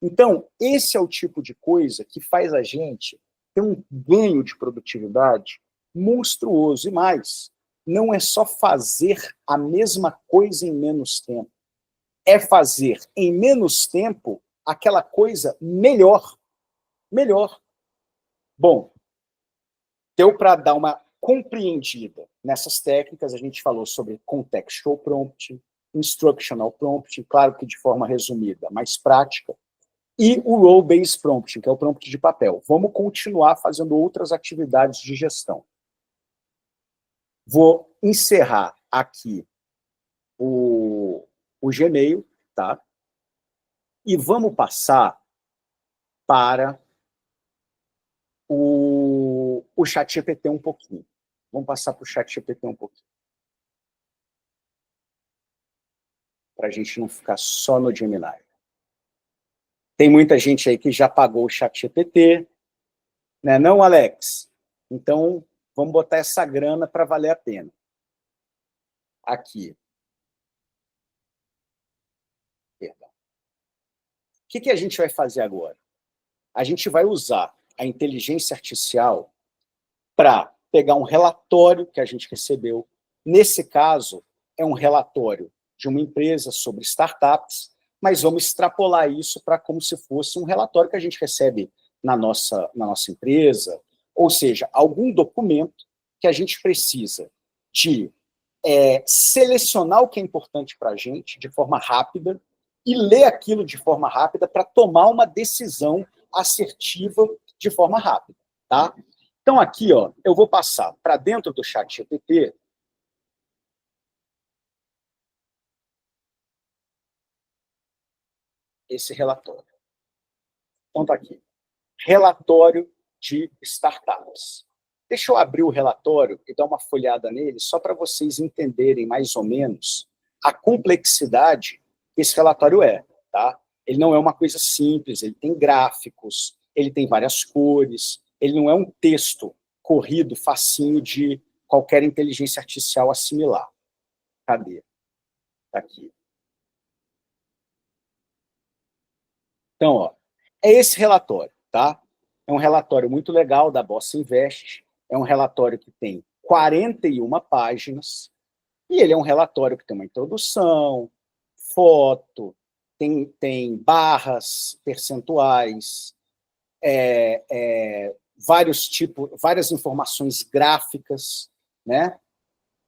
Então, esse é o tipo de coisa que faz a gente ter um ganho de produtividade monstruoso. E mais, não é só fazer a mesma coisa em menos tempo. É fazer em menos tempo aquela coisa melhor. Melhor. Bom, deu para dar uma compreendida nessas técnicas. A gente falou sobre contextual prompt, instructional prompt, claro que de forma resumida, mais prática, e o role-based prompting, que é o prompt de papel. Vamos continuar fazendo outras atividades de gestão. Vou encerrar aqui o Gmail, tá? E vamos passar para o ChatGPT um pouquinho. Vamos passar para o ChatGPT um pouquinho. Para a gente não ficar só no Gemini. Tem muita gente aí que já pagou o ChatGPT, né? Não, Alex? Então, vamos botar essa grana para valer a pena. Aqui. Perdão. O que a gente vai fazer agora? A gente vai usar a inteligência artificial para pegar um relatório que a gente recebeu. Nesse caso, é um relatório de uma empresa sobre startups, mas vamos extrapolar isso para como se fosse um relatório que a gente recebe na nossa empresa, ou seja, algum documento que a gente precisa de selecionar o que é importante para a gente de forma rápida e ler aquilo de forma rápida para tomar uma decisão assertiva de forma rápida, tá? Então, aqui, ó, eu vou passar para dentro do ChatGPT esse relatório. Então, tá aqui. Relatório de startups. Deixa eu abrir o relatório e dar uma folhada nele, só para vocês entenderem mais ou menos a complexidade que esse relatório é, tá? Ele não é uma coisa simples, ele tem gráficos, ele tem várias cores, ele não é um texto corrido, facinho de qualquer inteligência artificial assimilar. Cadê? Tá aqui. Então, ó, é esse relatório, tá? É um relatório muito legal da Bossa Invest, é um relatório que tem 41 páginas, e ele é um relatório que tem uma introdução, foto, tem barras percentuais, várias informações gráficas, né?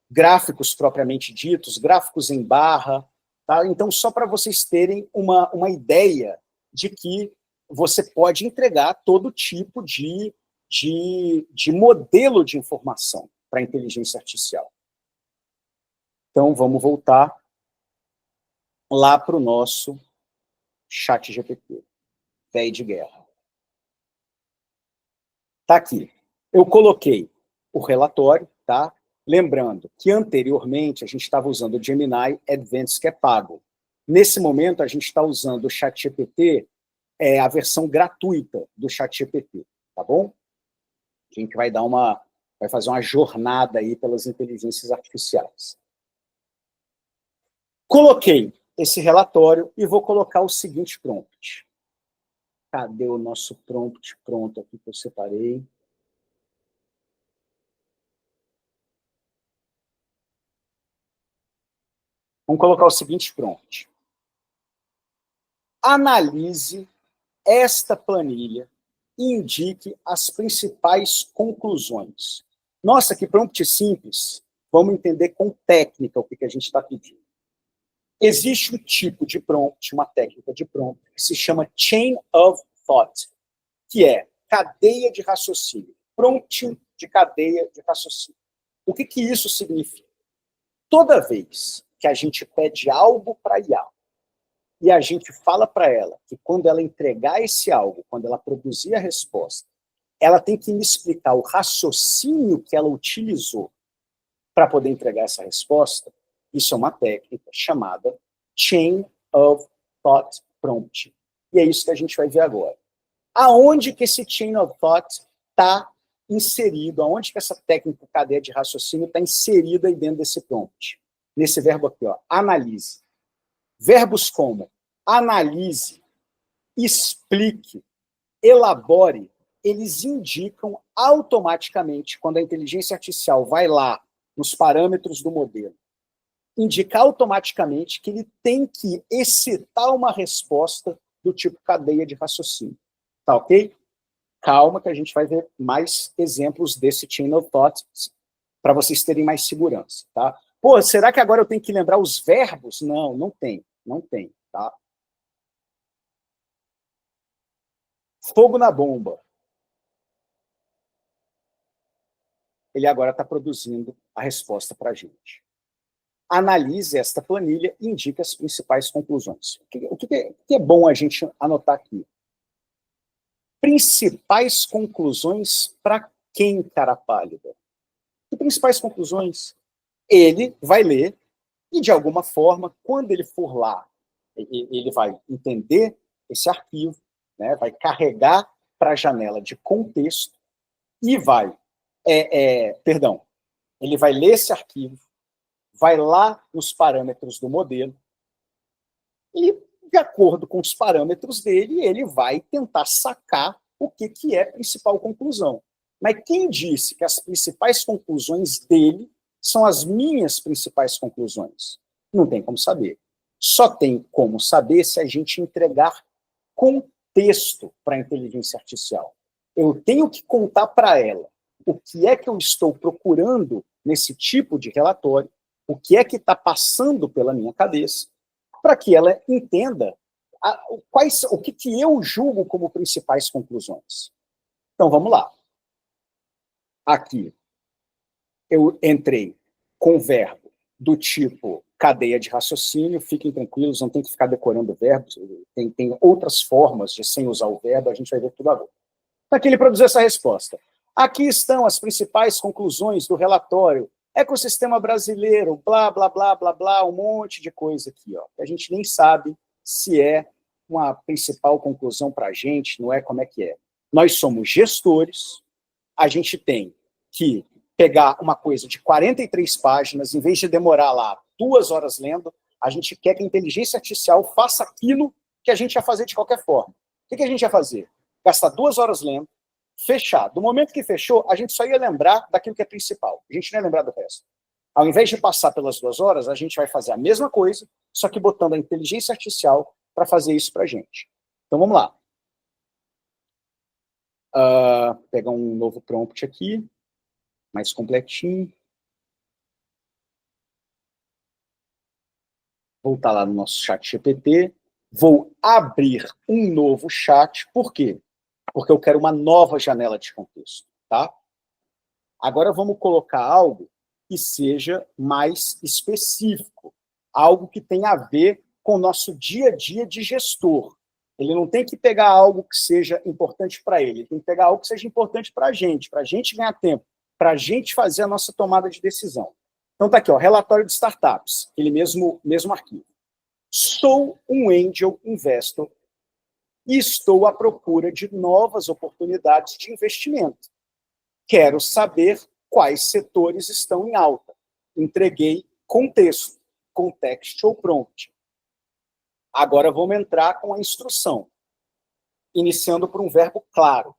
Gráficos propriamente ditos, gráficos em barra, tá? Então, só para vocês terem uma ideia de que você pode entregar todo tipo de modelo de informação para a inteligência artificial. Então, vamos voltar lá para o nosso ChatGPT, velho de guerra. Está aqui. Eu coloquei o relatório, tá? Lembrando que anteriormente a gente estava usando o Gemini Advanced, que é pago. Nesse momento, a gente está usando o ChatGPT, a versão gratuita do ChatGPT, tá bom? A gente vai fazer uma jornada aí pelas inteligências artificiais. Coloquei esse relatório e vou colocar o seguinte prompt. Cadê o nosso prompt pronto aqui que eu separei? Vamos colocar o seguinte prompt. Analise esta planilha e indique as principais conclusões. Nossa, que prompt simples. Vamos entender com técnica o que a gente está pedindo. Existe um tipo de prompt, uma técnica de prompt, que se chama Chain of Thought, que é cadeia de raciocínio. Prompting de cadeia de raciocínio. O que isso significa? Toda vez que a gente pede algo para a IA e a gente fala para ela que quando ela entregar esse algo, quando ela produzir a resposta, ela tem que me explicar o raciocínio que ela utilizou para poder entregar essa resposta. Isso é uma técnica chamada Chain of Thought Prompt. E é isso que a gente vai ver agora. Aonde que esse chain of thought está inserido? Aonde que essa técnica cadeia de raciocínio está inserida aí dentro desse prompt? Nesse verbo aqui, ó, analise. Verbos como analise, explique, elabore, eles indicam automaticamente, quando a inteligência artificial vai lá nos parâmetros do modelo, indica automaticamente que ele tem que excitar uma resposta do tipo cadeia de raciocínio. Tá ok? Calma que a gente vai ver mais exemplos desse chain of thought para vocês terem mais segurança, tá? Pô, será que agora eu tenho que lembrar os verbos? Não, não tem, tá? Fogo na bomba. Ele agora está produzindo a resposta para a gente. Analise esta planilha e indique as principais conclusões. O que é bom a gente anotar aqui? Principais conclusões para quem, cara pálida? Que principais conclusões? Ele vai ler e, de alguma forma, quando ele for lá, ele vai entender esse arquivo, né, vai carregar para a janela de contexto e vai, ele vai ler esse arquivo, vai lá nos parâmetros do modelo e, de acordo com os parâmetros dele, ele vai tentar sacar o que é a principal conclusão. Mas quem disse que as principais conclusões dele são as minhas principais conclusões? Não tem como saber. Só tem como saber se a gente entregar contexto para a inteligência artificial. Eu tenho que contar para ela o que é que eu estou procurando nesse tipo de relatório, o que é que está passando pela minha cabeça, para que ela entenda o que eu julgo como principais conclusões. Então, vamos lá. Aqui, eu entrei com verbo do tipo cadeia de raciocínio, fiquem tranquilos, não tem que ficar decorando verbos, tem outras formas de sem usar o verbo, a gente vai ver tudo agora. Aqui ele produziu essa resposta. Aqui estão as principais conclusões do relatório. Ecossistema brasileiro, blá, blá, blá, blá, blá, um monte de coisa aqui, ó. A gente nem sabe se é uma principal conclusão para a gente, não é, como é que é. Nós somos gestores, a gente tem que pegar uma coisa de 43 páginas, em vez de demorar lá 2 horas lendo, a gente quer que a inteligência artificial faça aquilo que a gente ia fazer de qualquer forma. O que a gente ia fazer? Gastar 2 horas lendo, fechar. Do momento que fechou, a gente só ia lembrar daquilo que é principal. A gente não ia lembrar do resto. Ao invés de passar pelas 2 horas, a gente vai fazer a mesma coisa, só que botando a inteligência artificial para fazer isso para a gente. Então, vamos lá. Pegar um novo prompt aqui, mais completinho. Voltar lá no nosso chat GPT. Vou abrir um novo chat. Por quê? Porque eu quero uma nova janela de contexto, tá? Agora vamos colocar algo que seja mais específico, algo que tenha a ver com o nosso dia a dia de gestor. Ele não tem que pegar algo que seja importante para ele tem que pegar algo que seja importante para a gente ganhar tempo, para a gente fazer a nossa tomada de decisão. Então tá aqui, ó, relatório de startups, aquele mesmo arquivo. Sou um angel investor e estou à procura de novas oportunidades de investimento. Quero saber quais setores estão em alta. Entreguei contexto, contextual prompt. Agora vamos entrar com a instrução, iniciando por um verbo claro.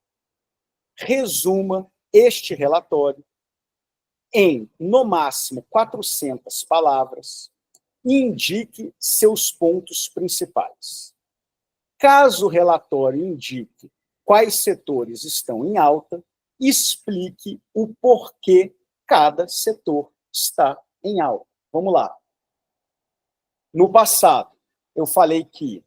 Resuma este relatório em, no máximo, 400 palavras e indique seus pontos principais. Caso o relatório indique quais setores estão em alta, explique o porquê cada setor está em alta. Vamos lá. No passado, eu falei que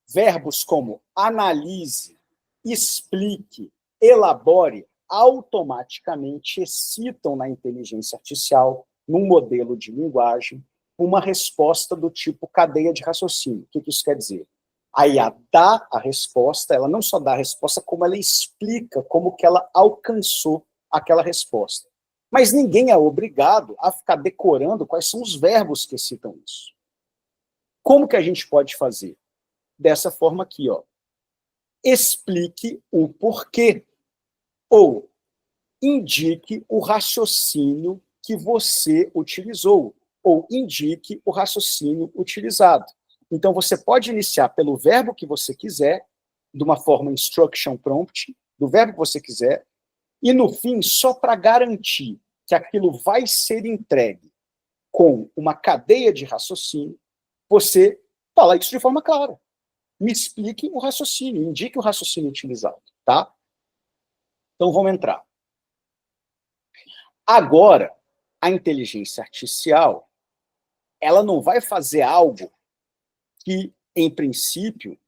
verbos como analise, explique, elabore, automaticamente excitam na inteligência artificial, num modelo de linguagem, uma resposta do tipo cadeia de raciocínio. O que isso quer dizer? A IA dá a resposta, ela não só dá a resposta, como ela explica como que ela alcançou aquela resposta. Mas ninguém é obrigado a ficar decorando quais são os verbos que citam isso. Como que a gente pode fazer? Dessa forma aqui, ó. explique o porquê, ou indique o raciocínio que você utilizou, ou indique o raciocínio utilizado. Então, você pode iniciar pelo verbo que você quiser, de uma forma instruction prompt, do verbo que você quiser, e no fim, só para garantir que aquilo vai ser entregue com uma cadeia de raciocínio, você fala isso de forma clara. Me explique o raciocínio, indique o raciocínio utilizado, tá? Então, vamos entrar. Agora, a inteligência artificial, ela não vai fazer algo que, em princípio,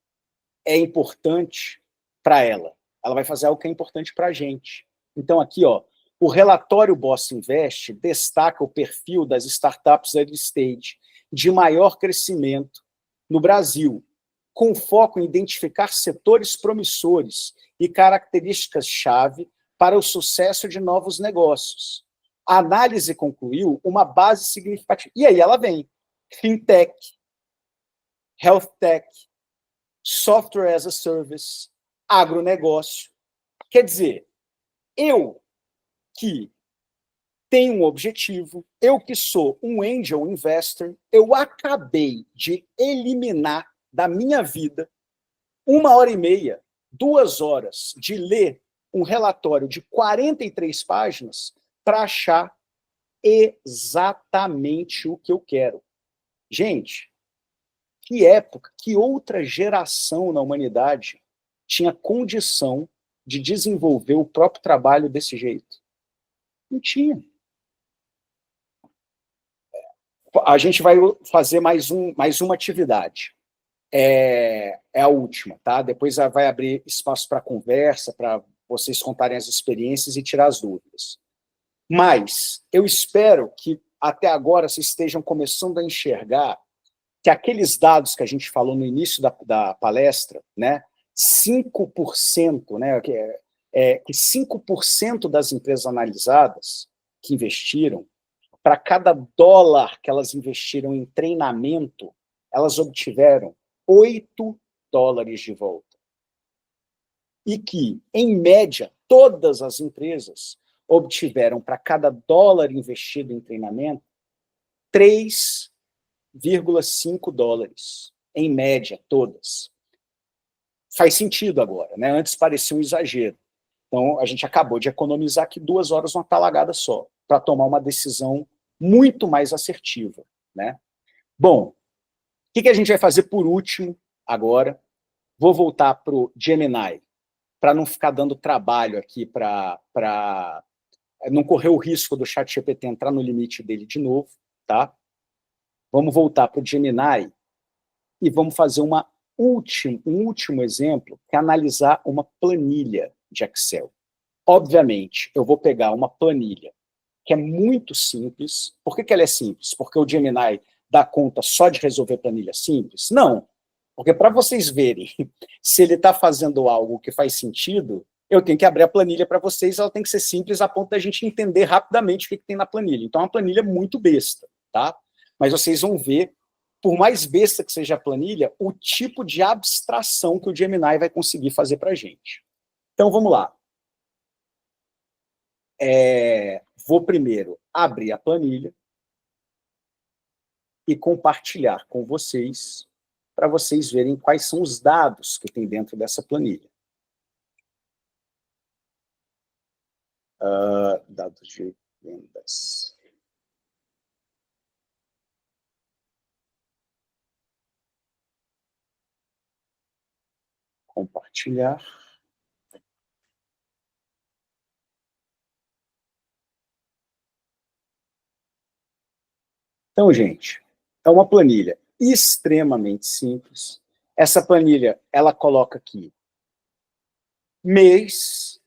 é importante para ela. Ela vai fazer algo que é importante para a gente. Então, aqui, ó, o relatório Boss Invest destaca o perfil das startups early stage de maior crescimento no Brasil, com foco em identificar setores promissores e características-chave para o sucesso de novos negócios. A análise concluiu uma base significativa. E aí ela vem. Fintech, Health Tech, Software as a Service, agronegócio. Quer dizer, eu que tenho um objetivo, eu que sou um angel investor, eu acabei de eliminar da minha vida 1h30, 2 horas de ler um relatório de 43 páginas para achar exatamente o que eu quero. Gente, que época, que outra geração na humanidade tinha condição de desenvolver o próprio trabalho desse jeito? Não tinha. A gente vai fazer mais uma atividade. É a última, tá? Depois vai abrir espaço para conversa, para vocês contarem as experiências e tirar as dúvidas. Mas eu espero que até agora vocês estejam começando a enxergar que aqueles dados que a gente falou no início da palestra, né, 5%, né, que 5% das empresas analisadas que investiram, para cada dólar que elas investiram em treinamento, elas obtiveram $8 de volta. E que, em média, todas as empresas obtiveram, para cada dólar investido em treinamento, $3,5, em média, todas. Faz sentido agora, né? Antes parecia um exagero. Então, a gente acabou de economizar aqui 2 horas numa talagada só, para tomar uma decisão muito mais assertiva, né? Bom, o que a gente vai fazer por último agora? Vou voltar para o Gemini, para não ficar dando trabalho aqui, para não correr o risco do ChatGPT entrar no limite dele de novo, tá? Vamos voltar para o Gemini e vamos fazer um último exemplo, que é analisar uma planilha de Excel. Obviamente, eu vou pegar uma planilha que é muito simples. Por que ela é simples? Porque o Gemini dá conta só de resolver planilha simples? Não. Porque para vocês verem se ele está fazendo algo que faz sentido, eu tenho que abrir a planilha para vocês, ela tem que ser simples a ponto da gente entender rapidamente o que tem na planilha. Então, é uma planilha muito besta, tá? Mas vocês vão ver, por mais besta que seja a planilha, o tipo de abstração que o Gemini vai conseguir fazer para a gente. Então, vamos lá. Vou primeiro abrir a planilha e compartilhar com vocês, para vocês verem quais são os dados que tem dentro dessa planilha. Dados de vendas. Compartilhar. Então, gente, é uma planilha extremamente simples. Essa planilha, ela coloca aqui mês,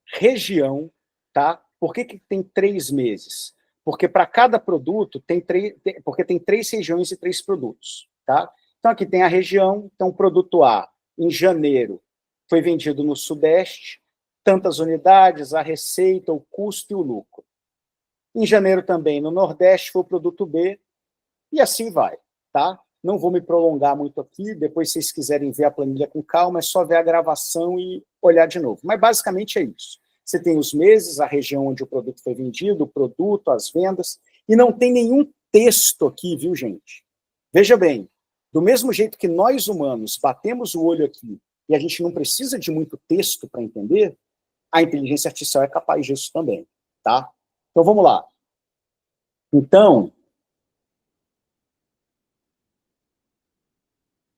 região, tá? Por que tem 3 meses? Porque para cada produto porque tem 3 regiões e 3 produtos, tá? Então aqui tem a região, então o produto A, em janeiro, foi vendido no Sudeste, tantas unidades, a receita, o custo e o lucro. Em janeiro também, no Nordeste, foi o produto B, e assim vai, tá? Não vou me prolongar muito aqui, depois, se vocês quiserem ver a planilha com calma, é só ver a gravação e olhar de novo. Mas, basicamente, é isso. Você tem os meses, a região onde o produto foi vendido, o produto, as vendas, e não tem nenhum texto aqui, viu, gente? Veja bem, do mesmo jeito que nós, humanos, batemos o olho aqui e a gente não precisa de muito texto para entender, a inteligência artificial é capaz disso também, tá? Então, vamos lá. Então,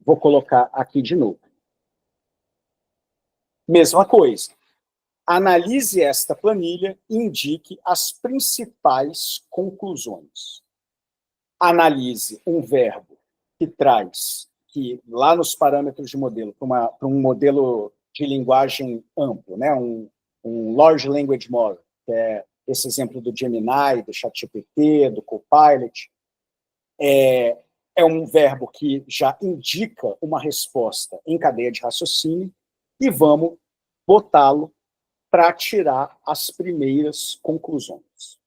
vou colocar aqui de novo. Mesma coisa. Analise esta planilha e indique as principais conclusões. Analise um verbo que traz, que lá nos parâmetros de modelo, para um modelo de linguagem amplo, né? Um Large Language Model, que é esse exemplo do Gemini, do ChatGPT, do Copilot, é um verbo que já indica uma resposta em cadeia de raciocínio e vamos botá-lo para tirar as primeiras conclusões.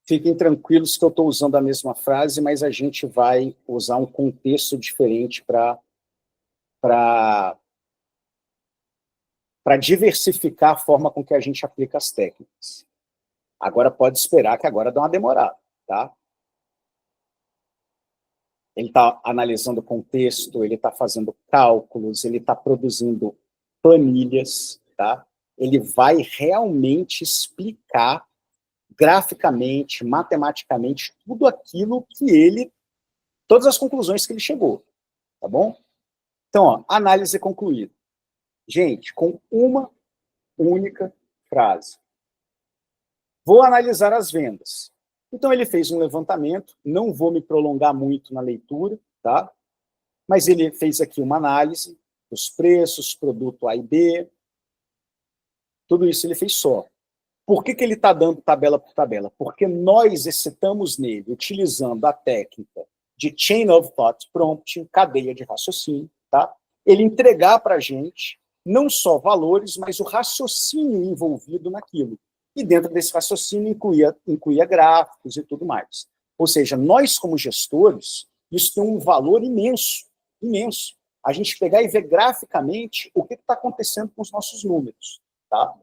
Fiquem tranquilos que eu estou usando a mesma frase, mas a gente vai usar um contexto diferente para diversificar a forma com que a gente aplica as técnicas. Agora pode esperar que agora dá uma demorada, tá? Ele está analisando o contexto, ele está fazendo cálculos, ele está produzindo planilhas, tá? Ele vai realmente explicar graficamente, matematicamente, tudo aquilo que ele, todas as conclusões que ele chegou, tá bom? Então, ó, análise concluída. Gente, com uma única frase. Vou analisar as vendas. Então, ele fez um levantamento, não vou me prolongar muito na leitura, tá? Mas ele fez aqui uma análise dos preços, produto A e B, tudo isso ele fez só. Por que ele está dando tabela por tabela? Porque nós excitamos nele, utilizando a técnica de Chain of Thought Prompting, cadeia de raciocínio, tá? Ele entregar para a gente não só valores, mas o raciocínio envolvido naquilo. E dentro desse raciocínio incluía gráficos e tudo mais. Ou seja, nós como gestores, isso tem um valor imenso, imenso. A gente pegar e ver graficamente o que está acontecendo com os nossos números, tá?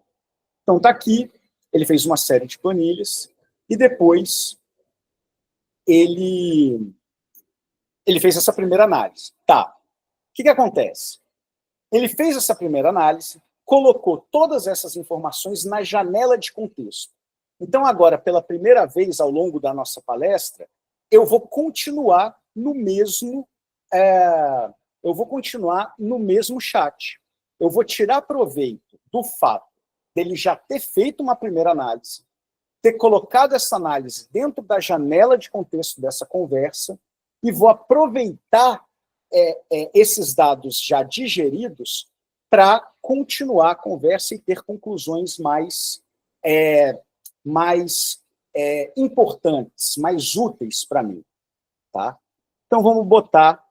Então está aqui, ele fez uma série de planilhas e depois ele, ele fez essa primeira análise. Tá, o que acontece? Ele fez essa primeira análise, colocou todas essas informações na janela de contexto. Então, agora, pela primeira vez ao longo da nossa palestra, eu vou continuar no mesmo, eu vou continuar no mesmo chat. Eu vou tirar proveito do fato dele já ter feito uma primeira análise, ter colocado essa análise dentro da janela de contexto dessa conversa e vou aproveitar esses dados já digeridos para continuar a conversa e ter conclusões mais importantes, mais úteis para mim. Tá? Então, vamos botar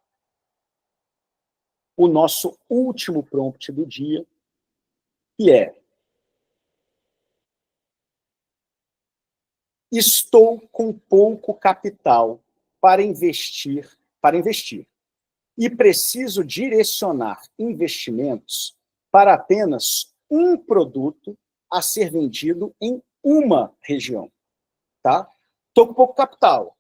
o nosso último prompt do dia, que é: estou com pouco capital para investir e preciso direcionar investimentos para apenas um produto a ser vendido em uma região. Tá? Estou com pouco capital.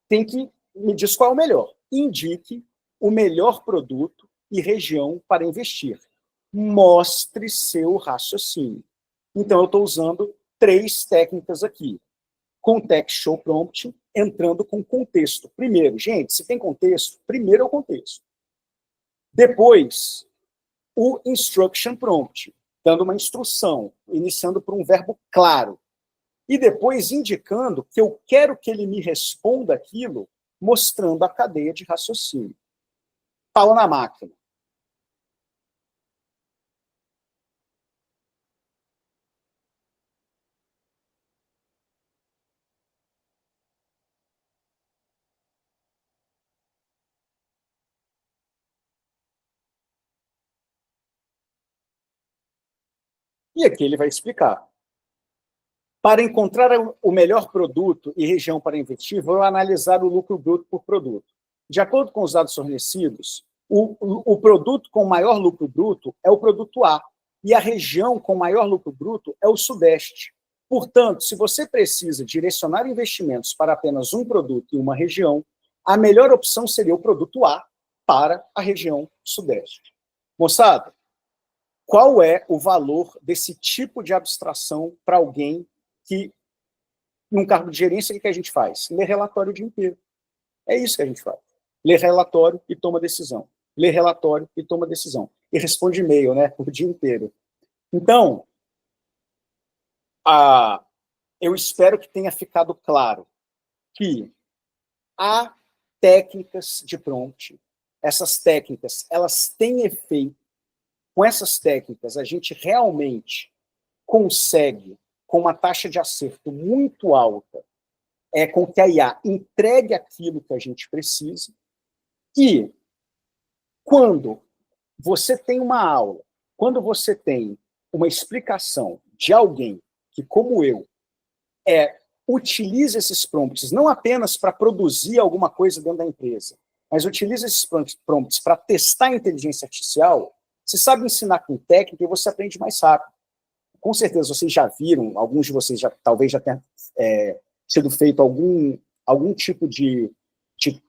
Tem que me diz qual é o melhor. Indique o melhor produto e região para investir. Mostre seu raciocínio. Então, eu estou usando 3 técnicas aqui. Contextual Prompting, entrando com contexto. Primeiro, gente, se tem contexto, primeiro é o contexto. Depois, o Instruction Prompt, dando uma instrução, iniciando por um verbo claro. E depois indicando que eu quero que ele me responda aquilo, mostrando a cadeia de raciocínio. Pau na máquina. E aqui ele vai explicar. Para encontrar o melhor produto e região para investir, vou analisar o lucro bruto por produto. De acordo com os dados fornecidos, o produto com maior lucro bruto é o produto A, e a região com maior lucro bruto é o Sudeste. Portanto, se você precisa direcionar investimentos para apenas um produto e uma região, a melhor opção seria o produto A para a região Sudeste. Moçada, qual é o valor desse tipo de abstração para alguém que, num cargo de gerência, o que a gente faz? Lê relatório o dia inteiro. É isso que a gente faz. Lê relatório e toma decisão. Lê relatório e toma decisão. E responde e-mail, né? O dia inteiro. Então, eu espero que tenha ficado claro que há técnicas de prompt. Essas técnicas, elas têm efeito. Com essas técnicas, a gente realmente consegue, com uma taxa de acerto muito alta, com que a IA entregue aquilo que a gente precisa. E quando você tem uma aula, quando você tem uma explicação de alguém que, como eu, utiliza esses prompts não apenas para produzir alguma coisa dentro da empresa, mas utiliza esses prompts para testar a inteligência artificial, você sabe ensinar com técnica e você aprende mais rápido. Com certeza vocês já viram, alguns de vocês talvez já tenham sido feito algum tipo de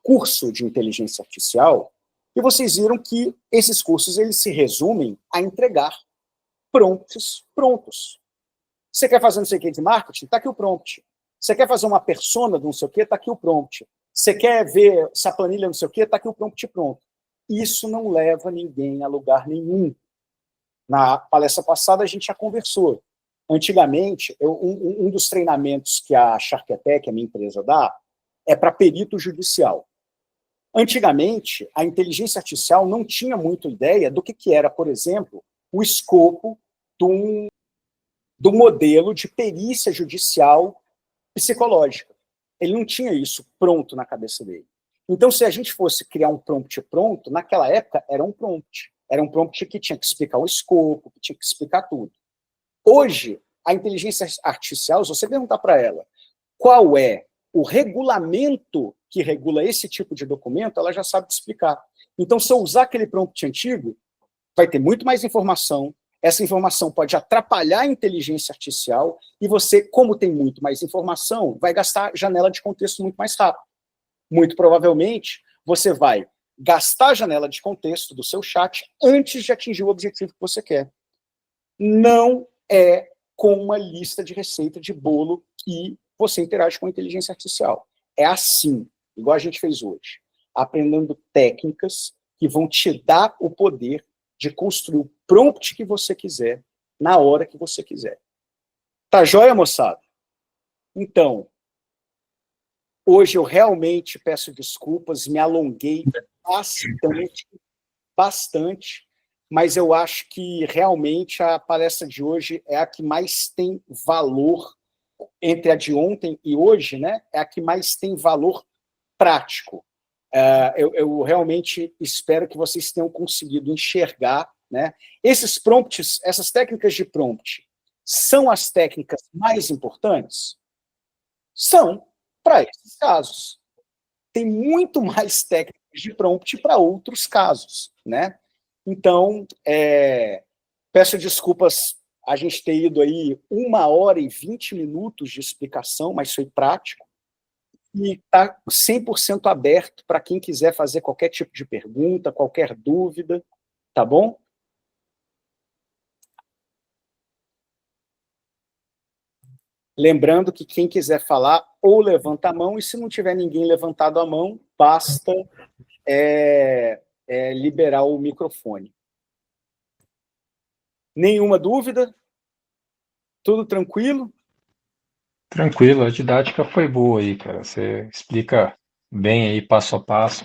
curso de inteligência artificial, e vocês viram que esses cursos eles se resumem a entregar prompts prontos. Você quer fazer não sei o que de marketing? Está aqui o prompt. Você quer fazer uma persona de não sei o que? Está aqui o prompt. Você quer ver se a planilha não sei o que? Está aqui o prompt pronto. Isso não leva ninguém a lugar nenhum. Na palestra passada a gente já conversou. Antigamente, um dos treinamentos que a Shark-Attack, a minha empresa, dá, é para perito judicial. Antigamente, a inteligência artificial não tinha muito ideia do que era, por exemplo, o escopo do modelo de perícia judicial psicológica. Ele não tinha isso pronto na cabeça dele. Então, se a gente fosse criar um prompt pronto, naquela época era um prompt. Era um prompt que tinha que explicar o escopo, que tinha que explicar tudo. Hoje, a inteligência artificial, se você perguntar para ela qual é o regulamento que regula esse tipo de documento, ela já sabe te explicar. Então, se eu usar aquele prompt antigo, vai ter muito mais informação, essa informação pode atrapalhar a inteligência artificial, e você, como tem muito mais informação, vai gastar janela de contexto muito mais rápido. Muito provavelmente, você vai gastar a janela de contexto do seu chat antes de atingir o objetivo que você quer. Não é com uma lista de receita de bolo que você interage com a inteligência artificial. É assim, igual a gente fez hoje, aprendendo técnicas que vão te dar o poder de construir o prompt que você quiser, na hora que você quiser. Tá joia, moçada? Então, hoje eu realmente peço desculpas, me alonguei bastante, mas eu acho que realmente a palestra de hoje é a que mais tem valor, entre a de ontem e hoje, né? É a que mais tem valor prático. Eu realmente espero que vocês tenham conseguido enxergar, né? Esses prompts, essas técnicas de prompt, são as técnicas mais importantes? São, para esses casos. Tem muito mais técnicas de prompt para outros casos, né? Então, peço desculpas a gente ter ido aí 1h20 de explicação, mas foi prático. E está 100% aberto para quem quiser fazer qualquer tipo de pergunta, qualquer dúvida, tá bom? Lembrando que quem quiser falar, ou levanta a mão, e se não tiver ninguém levantado a mão, basta liberar o microfone. Nenhuma dúvida? Tudo tranquilo? Tranquilo, a didática foi boa aí, cara. Você explica bem aí, passo a passo.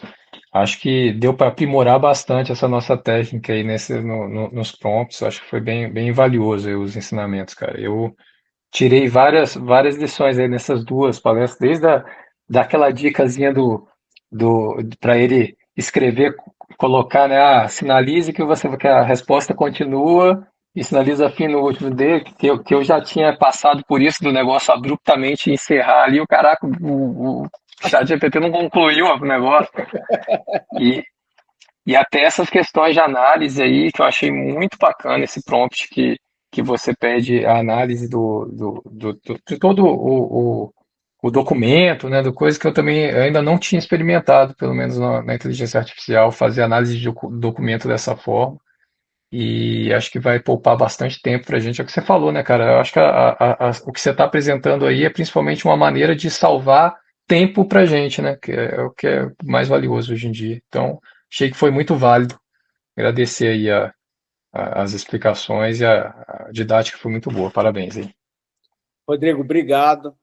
Acho que deu para aprimorar bastante essa nossa técnica aí nos prompts. Acho que foi bem valioso aí os ensinamentos, cara. Eu tirei várias lições aí nessas duas palestras, desde daquela dicasinha para ele escrever, colocar, né? Sinalize que a resposta continua e sinaliza fim no último dele, que eu já tinha passado por isso do negócio abruptamente encerrar ali, o caraca, o ChatGPT não concluiu o negócio. E, e até essas questões de análise aí, que eu achei muito bacana esse prompt que você pede a análise de todo o documento, né, do coisa que eu também ainda não tinha experimentado, pelo menos na inteligência artificial, fazer análise de documento dessa forma. E acho que vai poupar bastante tempo para a gente. É o que você falou, né, cara? Eu acho que o que você está apresentando aí é principalmente uma maneira de salvar tempo para a gente, né? Que é o que é mais valioso hoje em dia. Então, achei que foi muito válido. Agradecer aí as explicações e a didática foi muito boa. Parabéns aí. Rodrigo, obrigado.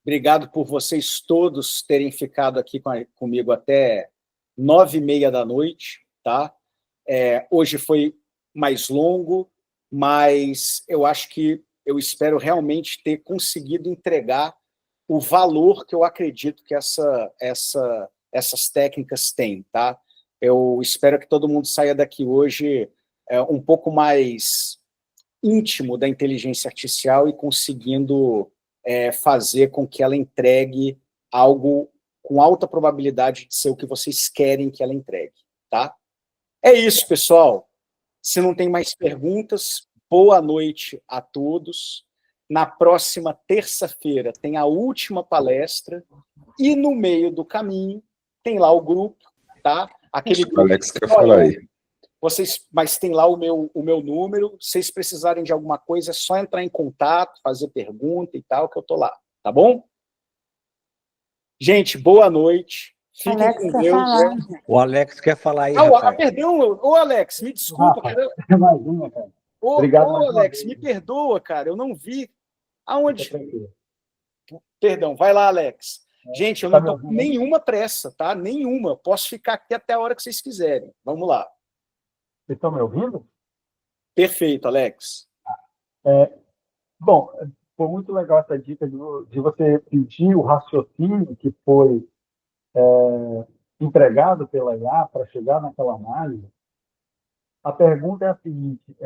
Obrigado por vocês todos terem ficado aqui comigo até 9h30 da noite, tá? Hoje foi mais longo, mas eu acho que eu espero realmente ter conseguido entregar o valor que eu acredito que essas técnicas têm, tá? Eu espero que todo mundo saia daqui hoje um pouco mais íntimo da inteligência artificial e conseguindo fazer com que ela entregue algo com alta probabilidade de ser o que vocês querem que ela entregue, tá? É isso, pessoal. Se não tem mais perguntas, boa noite a todos. Na próxima terça-feira tem a última palestra e no meio do caminho tem lá o grupo, tá? Aquele grupo. Alex quer falar aí. Mas tem lá o meu número. Se vocês precisarem de alguma coisa, é só entrar em contato, fazer pergunta e tal, que eu tô lá, tá bom? Gente, boa noite. Fiquem Alex com quer Deus. falar. O Alex quer falar aí, Rafael. Perdão, ô Alex, me desculpa. Rafa, imagina, cara. Obrigado, Alex, me perdoa, cara, eu não vi. Aonde? Perdão, vai lá, Alex. Gente, eu não tô com nenhuma pressa, tá? Nenhuma. Posso ficar aqui até a hora que vocês quiserem. Vamos lá. Vocês estão me ouvindo? Perfeito, Alex. Bom, foi muito legal essa dica de você pedir o raciocínio que foi empregado pela IA para chegar naquela análise. A pergunta é a seguinte: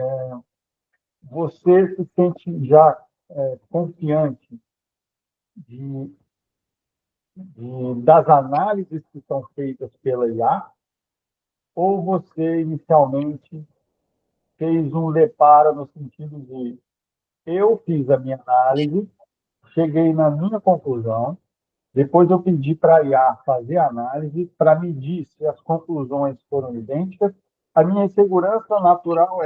você se sente já confiante das análises que são feitas pela IA, ou você inicialmente fez um deparo no sentido de eu fiz a minha análise, cheguei na minha conclusão, depois eu pedi para a IA fazer a análise para medir se as conclusões foram idênticas. A minha insegurança natural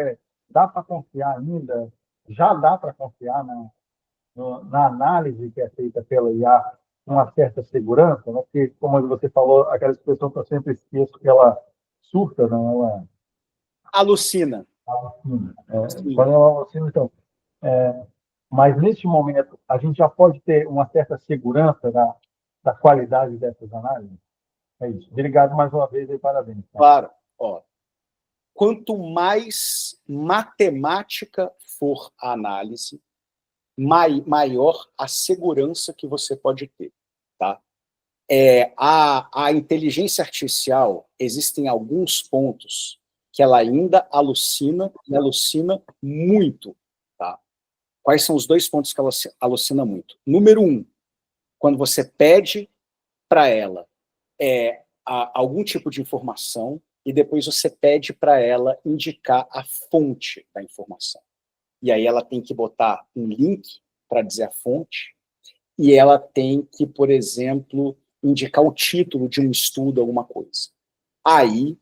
dá para confiar ainda? Já dá para confiar na análise que é feita pela IA com uma certa segurança? Né? Porque, como você falou, aquela expressão que eu sempre esqueço, que ela surta, não? Ela alucina. Quando ela alucina, então... mas, neste momento, a gente já pode ter uma certa segurança da qualidade dessas análises? É isso. Obrigado mais uma vez e parabéns. Tá? Claro. Quanto mais matemática for a análise, maior a segurança que você pode ter. Tá? A inteligência artificial, existem alguns pontos que ela ainda alucina, e alucina muito. Tá? Quais são os 2 pontos que ela alucina muito? Número 1, quando você pede para ela algum tipo de informação e depois você pede para ela indicar a fonte da informação. E aí ela tem que botar um link para dizer a fonte e ela tem que, por exemplo, indicar o título de um estudo, alguma coisa. Aí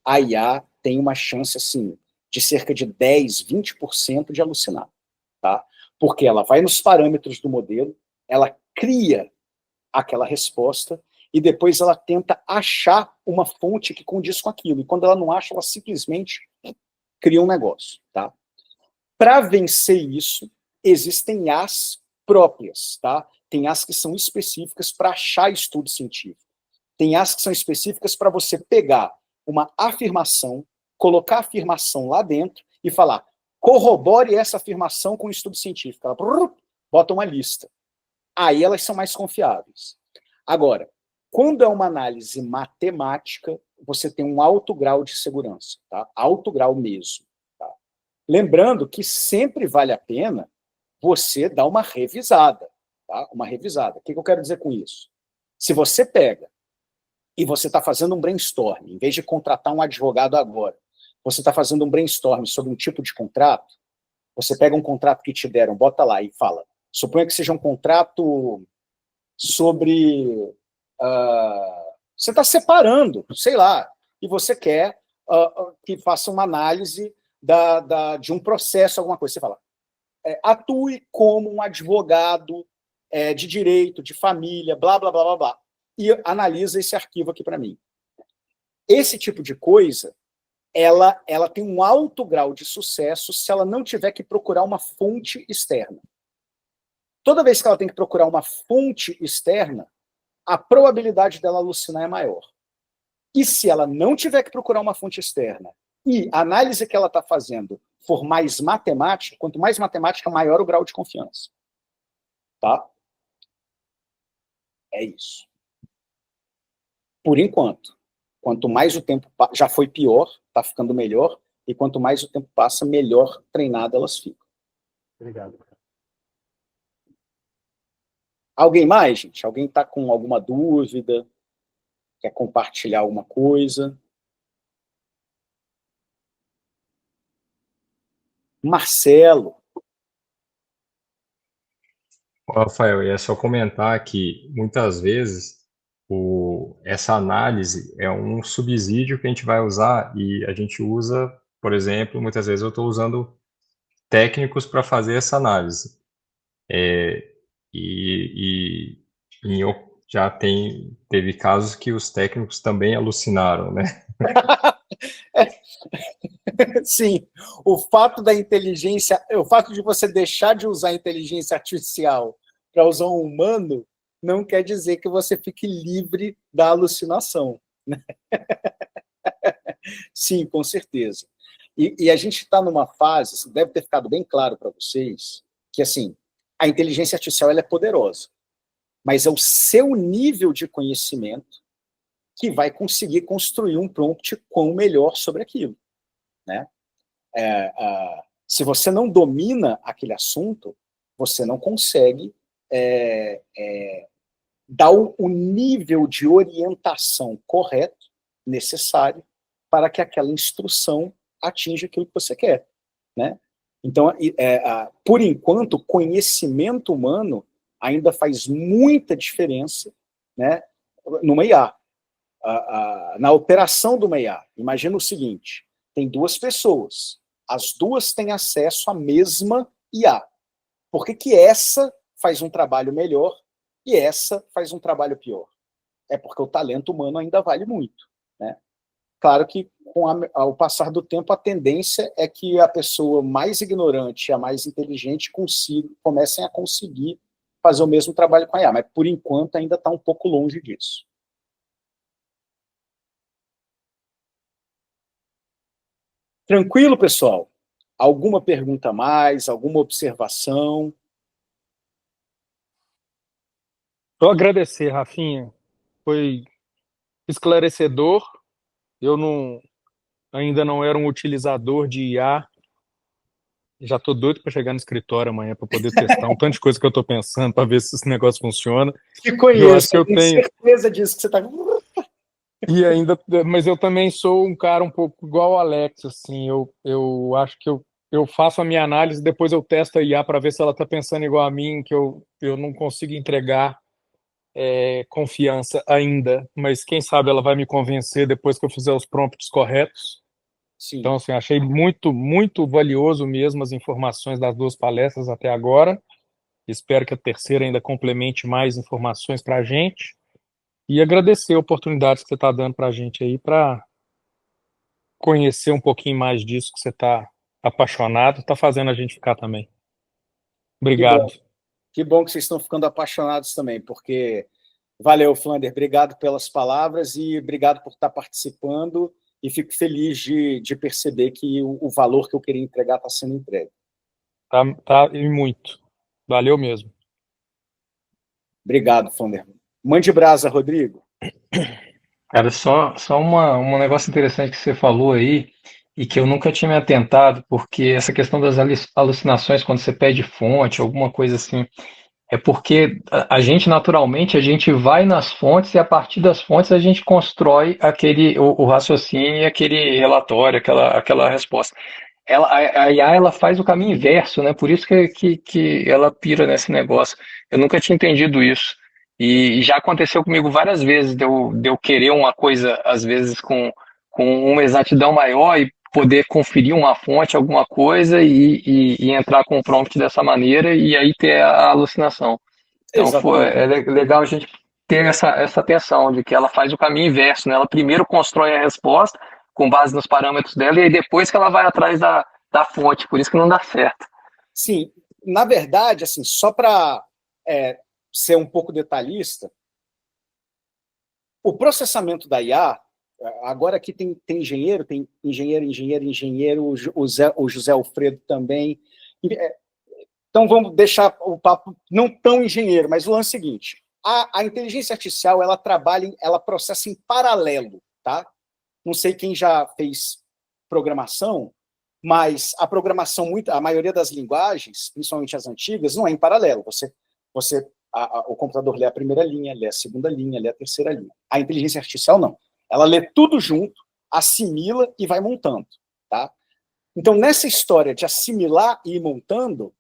a IA tem uma chance assim, de cerca de 10, 20% de alucinar. Tá? Porque ela vai nos parâmetros do modelo, ela cria aquela resposta e depois ela tenta achar uma fonte que condiz com aquilo. E quando ela não acha, ela simplesmente cria um negócio. Tá? Para vencer isso, existem IAs próprias. Tá? Tem IAs que são específicas para achar estudo científico. Tem IAs que são específicas para você pegar uma afirmação, colocar a afirmação lá dentro e falar: corrobore essa afirmação com o estudo científico. Ela bota uma lista. Aí elas são mais confiáveis. Agora, quando é uma análise matemática, você tem um alto grau de segurança. Tá? Alto grau mesmo. Tá? Lembrando que sempre vale a pena você dar uma revisada. Tá? Uma revisada. O que eu quero dizer com isso? Se você pega e você está fazendo um brainstorm, em vez de contratar um advogado agora, você está fazendo um brainstorm sobre um tipo de contrato, você pega um contrato que te deram, bota lá e fala, suponha que seja um contrato sobre... você está separando, sei lá, e você quer que faça uma análise de um processo, alguma coisa. Você fala, atue como um advogado de direito, de família, blá, blá, blá, blá, blá, e analisa esse arquivo aqui para mim. Esse tipo de coisa, ela tem um alto grau de sucesso se ela não tiver que procurar uma fonte externa. Toda vez que ela tem que procurar uma fonte externa, a probabilidade dela alucinar é maior. E se ela não tiver que procurar uma fonte externa e a análise que ela está fazendo for mais matemática, quanto mais matemática, maior o grau de confiança. Tá? É isso. Por enquanto. Quanto mais o tempo passa, já foi pior, está ficando melhor, e quanto mais o tempo passa, melhor treinadas elas ficam. Obrigado. Alguém mais, gente? Alguém está com alguma dúvida? Quer compartilhar alguma coisa? Marcelo. Rafael, é só comentar que muitas vezes essa análise é um subsídio que a gente vai usar e a gente usa, por exemplo, muitas vezes eu estou usando técnicos para fazer essa análise. E já teve casos que os técnicos também alucinaram, né? Sim, o fato da inteligência, o fato de você deixar de usar a inteligência artificial para usar um humano, não quer dizer que você fique livre da alucinação. Né? Sim, com certeza. E a gente está numa fase, deve ter ficado bem claro para vocês, que assim, a inteligência artificial ela é poderosa, mas é o seu nível de conhecimento que vai conseguir construir um prompt quão melhor sobre aquilo. Né? Se você não domina aquele assunto, você não consegue dar o nível de orientação correto, necessário, para que aquela instrução atinja aquilo que você quer. Né? Então, por enquanto, conhecimento humano ainda faz muita diferença, né, numa IA. Na operação de uma IA. Imagina o seguinte, tem duas pessoas, as duas têm acesso à mesma IA. Por que essa faz um trabalho melhor e essa faz um trabalho pior? É porque o talento humano ainda vale muito. Né? Claro que, ao passar do tempo, a tendência é que a pessoa mais ignorante e a mais inteligente comecem a conseguir fazer o mesmo trabalho com a IA, mas, por enquanto, ainda está um pouco longe disso. Tranquilo, pessoal? Alguma pergunta a mais? Alguma observação? Só agradecer, Rafinha. Foi esclarecedor. Eu ainda não era um utilizador de IA. Já estou doido para chegar no escritório amanhã para poder testar um tanto de coisa que eu estou pensando para ver se esse negócio funciona. Te conheço, eu acho que eu tenho certeza disso que você está... E ainda, mas eu também sou um cara um pouco igual ao Alex, assim, eu acho que eu faço a minha análise, depois eu testo a IA para ver se ela está pensando igual a mim, que eu não consigo entregar confiança ainda, mas quem sabe ela vai me convencer depois que eu fizer os prompts corretos. Sim. Então, assim, achei muito, muito valioso mesmo as informações das duas palestras até agora. Espero que a terceira ainda complemente mais informações para a gente. E agradecer a oportunidade que você está dando para a gente aí para conhecer um pouquinho mais disso que você está apaixonado, está fazendo a gente ficar também. Obrigado. Que bom que vocês estão ficando apaixonados também, porque valeu, Flander, obrigado pelas palavras e obrigado por estar participando e fico feliz de perceber que o valor que eu queria entregar está sendo entregue. Tá, e muito. Valeu mesmo. Obrigado, Flander. Mande brasa, Rodrigo. Cara, só um negócio interessante que você falou aí, e que eu nunca tinha me atentado, porque essa questão das alucinações, quando você pede fonte, alguma coisa assim, é porque a gente, naturalmente, a gente vai nas fontes e a partir das fontes a gente constrói o raciocínio e aquele relatório, aquela resposta. A IA ela faz o caminho inverso, né? Por isso que ela pira nesse negócio. Eu nunca tinha entendido isso. E já aconteceu comigo várias vezes de eu querer uma coisa, às vezes, com uma exatidão maior e poder conferir uma fonte, alguma coisa, e entrar com o prompt dessa maneira e aí ter a alucinação. Então, Exatamente. legal a gente ter essa atenção de que ela faz o caminho inverso, né? Ela primeiro constrói a resposta com base nos parâmetros dela e aí depois que ela vai atrás da fonte, por isso que não dá certo. Sim, na verdade, assim, só para ser um pouco detalhista, o processamento da IA, agora aqui tem engenheiro, o José Alfredo também. Então vamos deixar o papo não tão engenheiro, mas o lance é o seguinte: a inteligência artificial ela processa em paralelo, tá? Não sei quem já fez programação, mas a programação, a maioria das linguagens, principalmente as antigas, não é em paralelo. O computador lê a primeira linha, lê a segunda linha, lê a terceira linha. A inteligência artificial não. Ela lê tudo junto, assimila e vai montando, tá? Então, nessa história de assimilar e ir montando,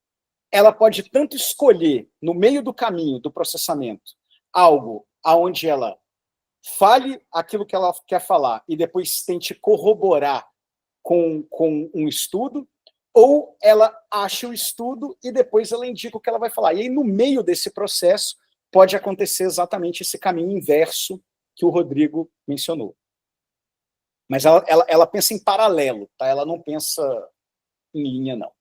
ela pode tanto escolher, no meio do caminho do processamento, algo aonde ela fale aquilo que ela quer falar e depois tente corroborar com um estudo, ou ela acha o estudo e depois ela indica o que ela vai falar. E aí, no meio desse processo, pode acontecer exatamente esse caminho inverso que o Rodrigo mencionou. Mas ela pensa em paralelo, tá? Ela não pensa em linha, não.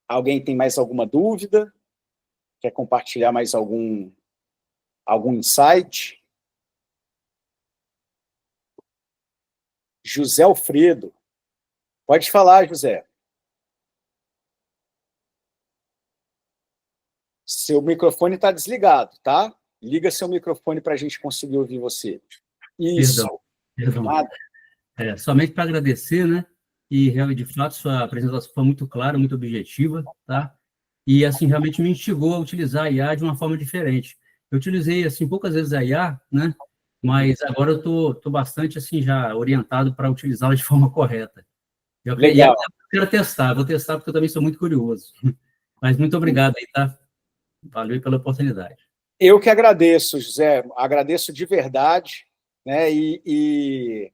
Alguém tem mais alguma dúvida? Quer compartilhar mais algum insight? José Alfredo. Pode falar, José. Seu microfone está desligado, tá? Liga seu microfone para a gente conseguir ouvir você. Isso. Perdão. Somente para agradecer, né? E, de fato, sua apresentação foi muito clara, muito objetiva, tá? E, assim, realmente me instigou a utilizar a IA de uma forma diferente. Eu utilizei, assim, poucas vezes a IA, né? Mas agora eu tô bastante, assim, já orientado para utilizá-la de forma correta. Legal. E eu vou testar porque eu também sou muito curioso. Mas muito obrigado aí, tá? Valeu pela oportunidade. Eu que agradeço, José. Agradeço de verdade, né? E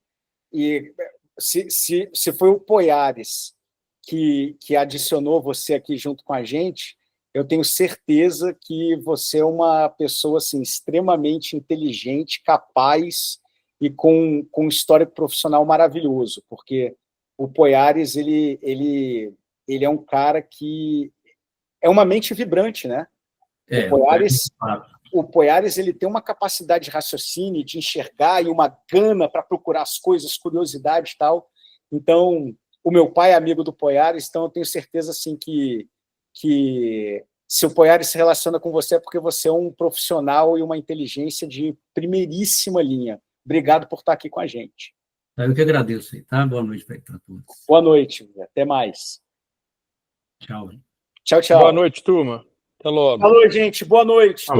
se foi o Poiares que adicionou você aqui junto com a gente, eu tenho certeza que você é uma pessoa assim, extremamente inteligente, capaz e com um histórico profissional maravilhoso, porque o Poiares ele é um cara que é uma mente vibrante, né? O Poiares ele tem uma capacidade de raciocínio, de enxergar e uma gana para procurar as coisas, curiosidade e tal. Então, o meu pai é amigo do Poiares, então eu tenho certeza assim, que se o Poiares se relaciona com você é porque você é um profissional e uma inteligência de primeiríssima linha. Obrigado por estar aqui com a gente. Eu que agradeço, tá? Boa noite para todos. Boa noite, até mais. Tchau. Tchau, tchau. Boa noite, turma. Até logo. Alô, gente, boa noite.